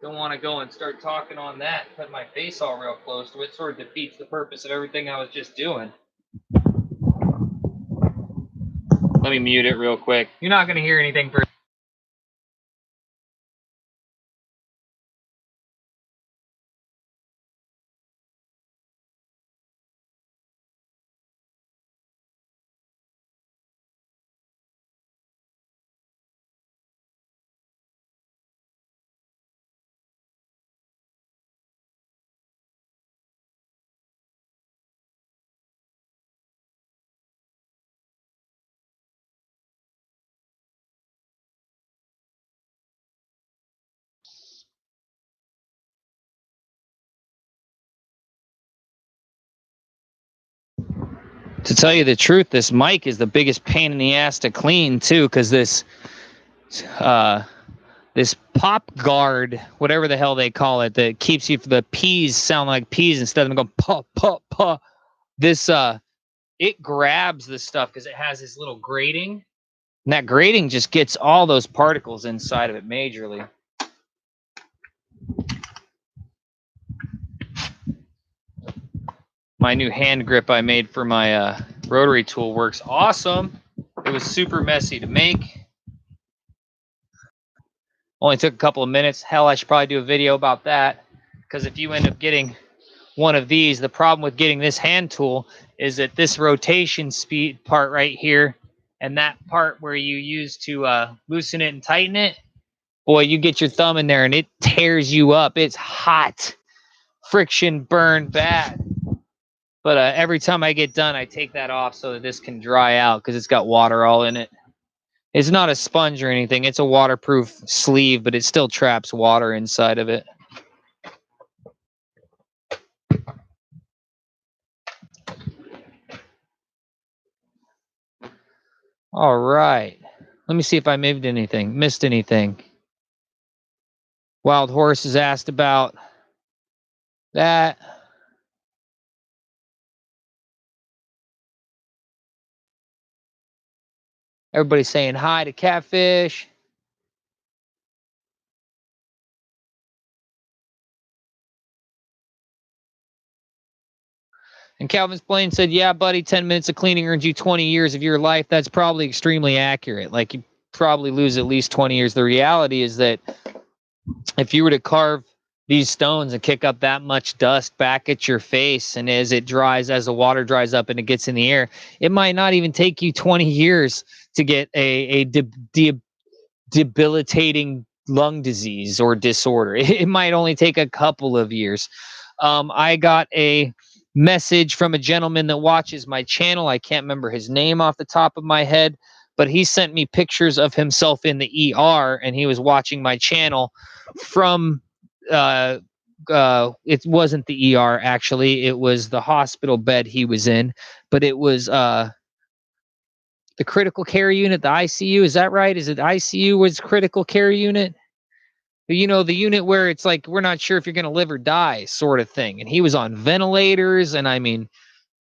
Don't want to go and start talking on that and put my face all real close to it. Sort of defeats the purpose of everything I was just doing. Let me mute it real quick. You're not going to hear anything for To tell you the truth, this mic is the biggest pain in the ass to clean too, because this pop guard, whatever the hell they call it, that keeps you the P's sound like P's instead of them going pop pop pop. This it grabs the stuff because it has this little grating, and that grating just gets all those particles inside of it majorly. My new hand grip I made for my rotary tool works awesome. It was super messy to make. Only took a couple of minutes. Hell, I should probably do a video about that, because if you end up getting one of these, the problem with getting this hand tool is that this rotation speed part right here and that part where you use to loosen it and tighten it, boy, you get your thumb in there and it tears you up. It's hot. Friction burn bad. But every time I get done, I take that off so that this can dry out because it's got water all in it. It's not a sponge or anything. It's a waterproof sleeve, but it still traps water inside of it. All right. Let me see if I missed anything. Wild Horse has asked about that. Everybody's saying hi to Catfish. And Calvin's Plain said, yeah, buddy, 10 minutes of cleaning earns you 20 years of your life. That's probably extremely accurate. Like, you probably lose at least 20 years. The reality is that if you were to carve these stones and kick up that much dust back at your face, and as the water dries up and it gets in the air, it might not even take you 20 years to get a debilitating lung disease or disorder. It might only take a couple of years. I got a message from a gentleman that watches my channel. I can't remember his name off the top of my head, but he sent me pictures of himself in the ER, and he was watching my channel from it wasn't the ER, actually. It was the hospital bed he was in, but it was the critical care unit, the ICU. Is that right? Is it ICU was critical care unit? You know, the unit where it's like, we're not sure if you're going to live or die sort of thing. And he was on ventilators, and I mean,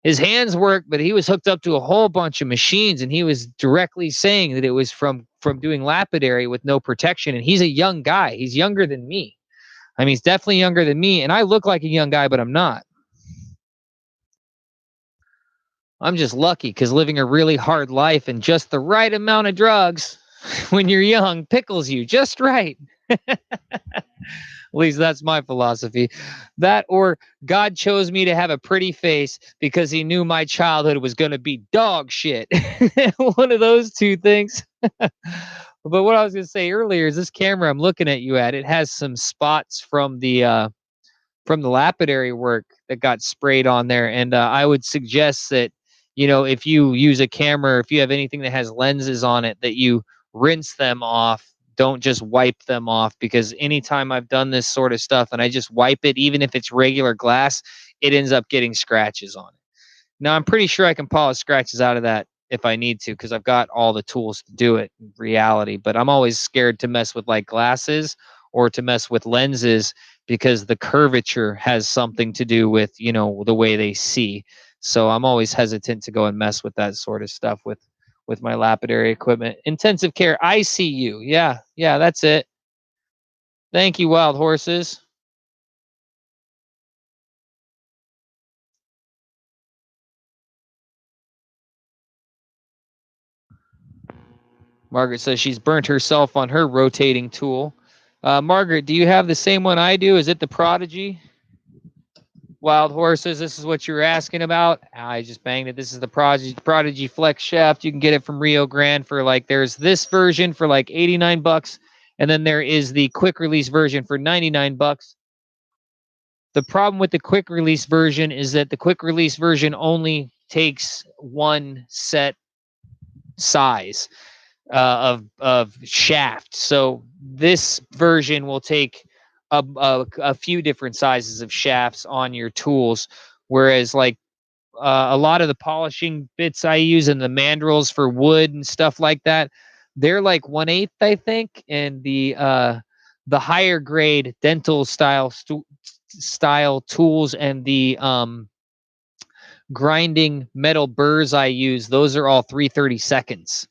his hands worked, but he was hooked up to a whole bunch of machines, and he was directly saying that it was from doing lapidary with no protection. And he's a young guy. He's younger than me. I mean, he's definitely younger than me, and I look like a young guy, but I'm not. I'm just lucky because living a really hard life and just the right amount of drugs when you're young pickles you just right. At least that's my philosophy. That, or God chose me to have a pretty face because he knew my childhood was going to be dog shit. One of those two things. But what I was going to say earlier is this camera I'm looking at you at, it has some spots from the lapidary work that got sprayed on there. And I would suggest that if you use a camera, or if you have anything that has lenses on it, that you rinse them off. Don't just wipe them off, because anytime I've done this sort of stuff and I just wipe it, even if it's regular glass, it ends up getting scratches on it. Now, I'm pretty sure I can polish scratches out of that if I need to, because I've got all the tools to do it in reality. But I'm always scared to mess with like glasses or to mess with lenses, because the curvature has something to do with, the way they see. So I'm always hesitant to go and mess with that sort of stuff with my lapidary equipment. Intensive care ICU. Yeah, that's it. Thank you, Wild Horses. Margaret says she's burnt herself on her rotating tool. Margaret, do you have the same one I do? Is it the Prodigy? Wild Horses, this is what you were asking about. I just banged it. This is the Prodigy Flex Shaft. You can get it from Rio Grande for there's this version for like $89, and then there is the quick release version for $99. The problem with the quick release version is that the quick release version only takes one set size of shaft. So this version will take a few different sizes of shafts on your tools, whereas a lot of the polishing bits I use and the mandrels for wood and stuff like that, they're like 1/8, I think, and the higher grade dental style tools and the grinding metal burrs I use, those are all 3/32.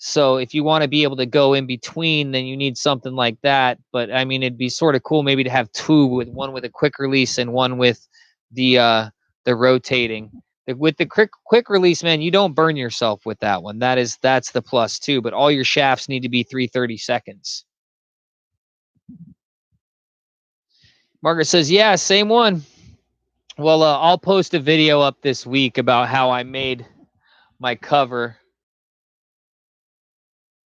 So if you want to be able to go in between, then you need something like that. But I mean, it'd be sort of cool maybe to have two, with one with a quick release and one with the rotating. With the quick release, man, you don't burn yourself with that one. That's the plus too. But all your shafts need to be 3/32. Margaret says, yeah, same one. Well, I'll post a video up this week about how I made my cover,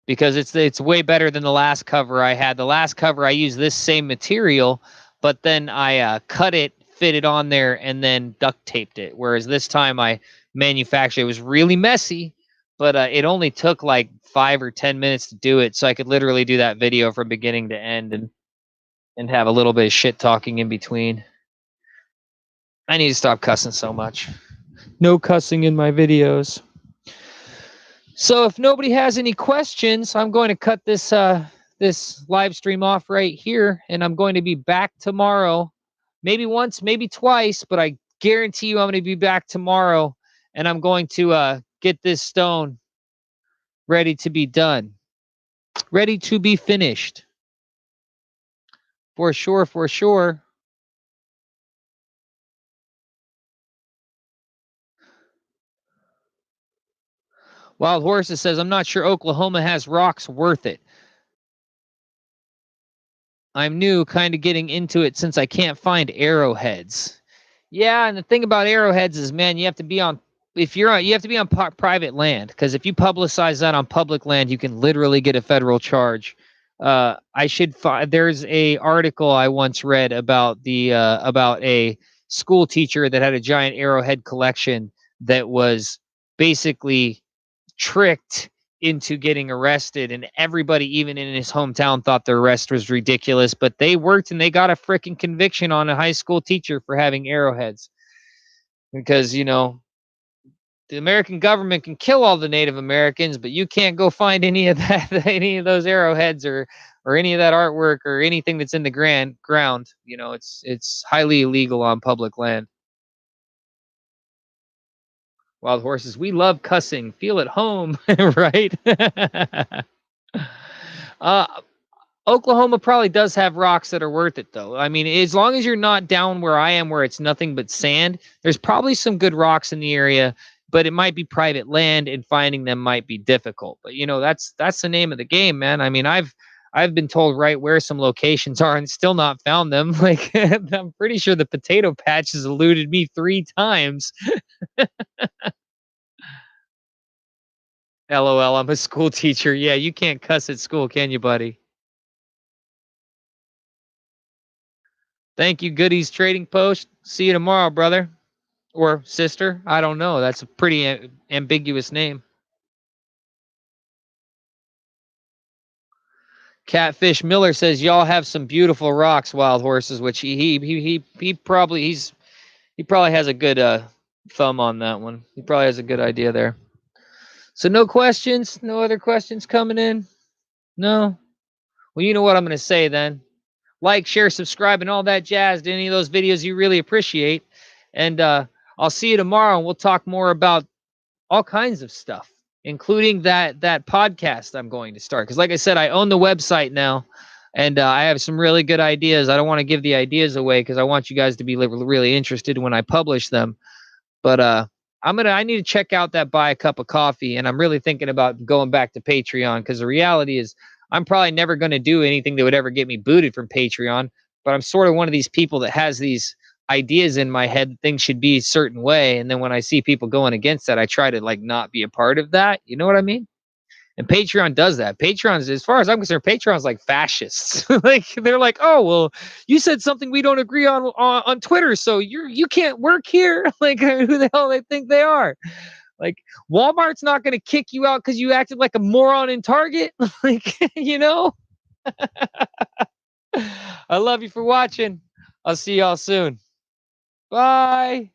because it's way better than the last cover I had. The last cover I used this same material, but then I cut it, fit it on there, and then duct taped it. Whereas this time I manufactured. It was really messy, but it only took like 5 or 10 minutes to do it. So I could literally do that video from beginning to end and have a little bit of shit talking in between. I need to stop cussing so much. No cussing in my videos. So if nobody has any questions, I'm going to cut this live stream off right here, and I'm going to be back tomorrow. Maybe once, maybe twice, but I guarantee you I'm going to be back tomorrow, and I'm going to get this stone ready to be done, ready to be finished. For sure, for sure. Wild Horses says, I'm not sure Oklahoma has rocks worth it. I'm new, kind of getting into it since I can't find arrowheads. Yeah, and the thing about arrowheads is, man, you have to be on you have to be on private land, because if you publicize that on public land, you can literally get a federal charge. There's a article I once read about about a school teacher that had a giant arrowhead collection that was basically tricked into getting arrested, and everybody even in his hometown thought the arrest was ridiculous, but they worked and they got a freaking conviction on a high school teacher for having arrowheads, because the American government can kill all the Native Americans, but you can't go find any of that any of those arrowheads or any of that artwork or anything that's in the ground. It's highly illegal on public land. Wild Horses, we love cussing. Feel at home, right? uh, Oklahoma probably does have rocks that are worth it, though. I mean, as long as you're not down where I am, where it's nothing but sand, there's probably some good rocks in the area, but it might be private land, and finding them might be difficult. But that's the name of the game, man. I mean, I've been told right where some locations are and still not found them. Like, I'm pretty sure the potato patch has eluded me 3 times. LOL, I'm a school teacher. Yeah, you can't cuss at school, can you, buddy? Thank you, Goodies Trading Post. See you tomorrow, brother. or sister. I don't know. That's a pretty ambiguous name. Catfish Miller says y'all have some beautiful rocks, wild horses, which he probably he probably has a good thumb on that one. He probably has a good idea there. So no questions, no other questions coming in. No. Well, you know what I'm going to say then. Like, share, subscribe, and all that jazz to any of those videos you really appreciate. And I'll see you tomorrow, and we'll talk more about all kinds of stuff, including that podcast I'm going to start. Because, like I said, I own the website now, and I have some really good ideas. I don't want to give the ideas away because I want you guys to be really interested when I publish them. But I need to check out that Buy a Cup of Coffee, and I'm really thinking about going back to Patreon because the reality is I'm probably never going to do anything that would ever get me booted from Patreon. But I'm sort of one of these people that has these ideas in my head that things should be a certain way, and then when I see people going against that, I try to like not be a part of that. You know what I mean? And Patreon does that. Patreon's, as far as I'm concerned, Patreon's like fascists. Like they're like, oh well, you said something we don't agree on Twitter, so you can't work here. Like who the hell they think they are? Like Walmart's not going to kick you out because you acted like a moron in Target. Like you know. I love you for watching. I'll see y'all soon. Bye.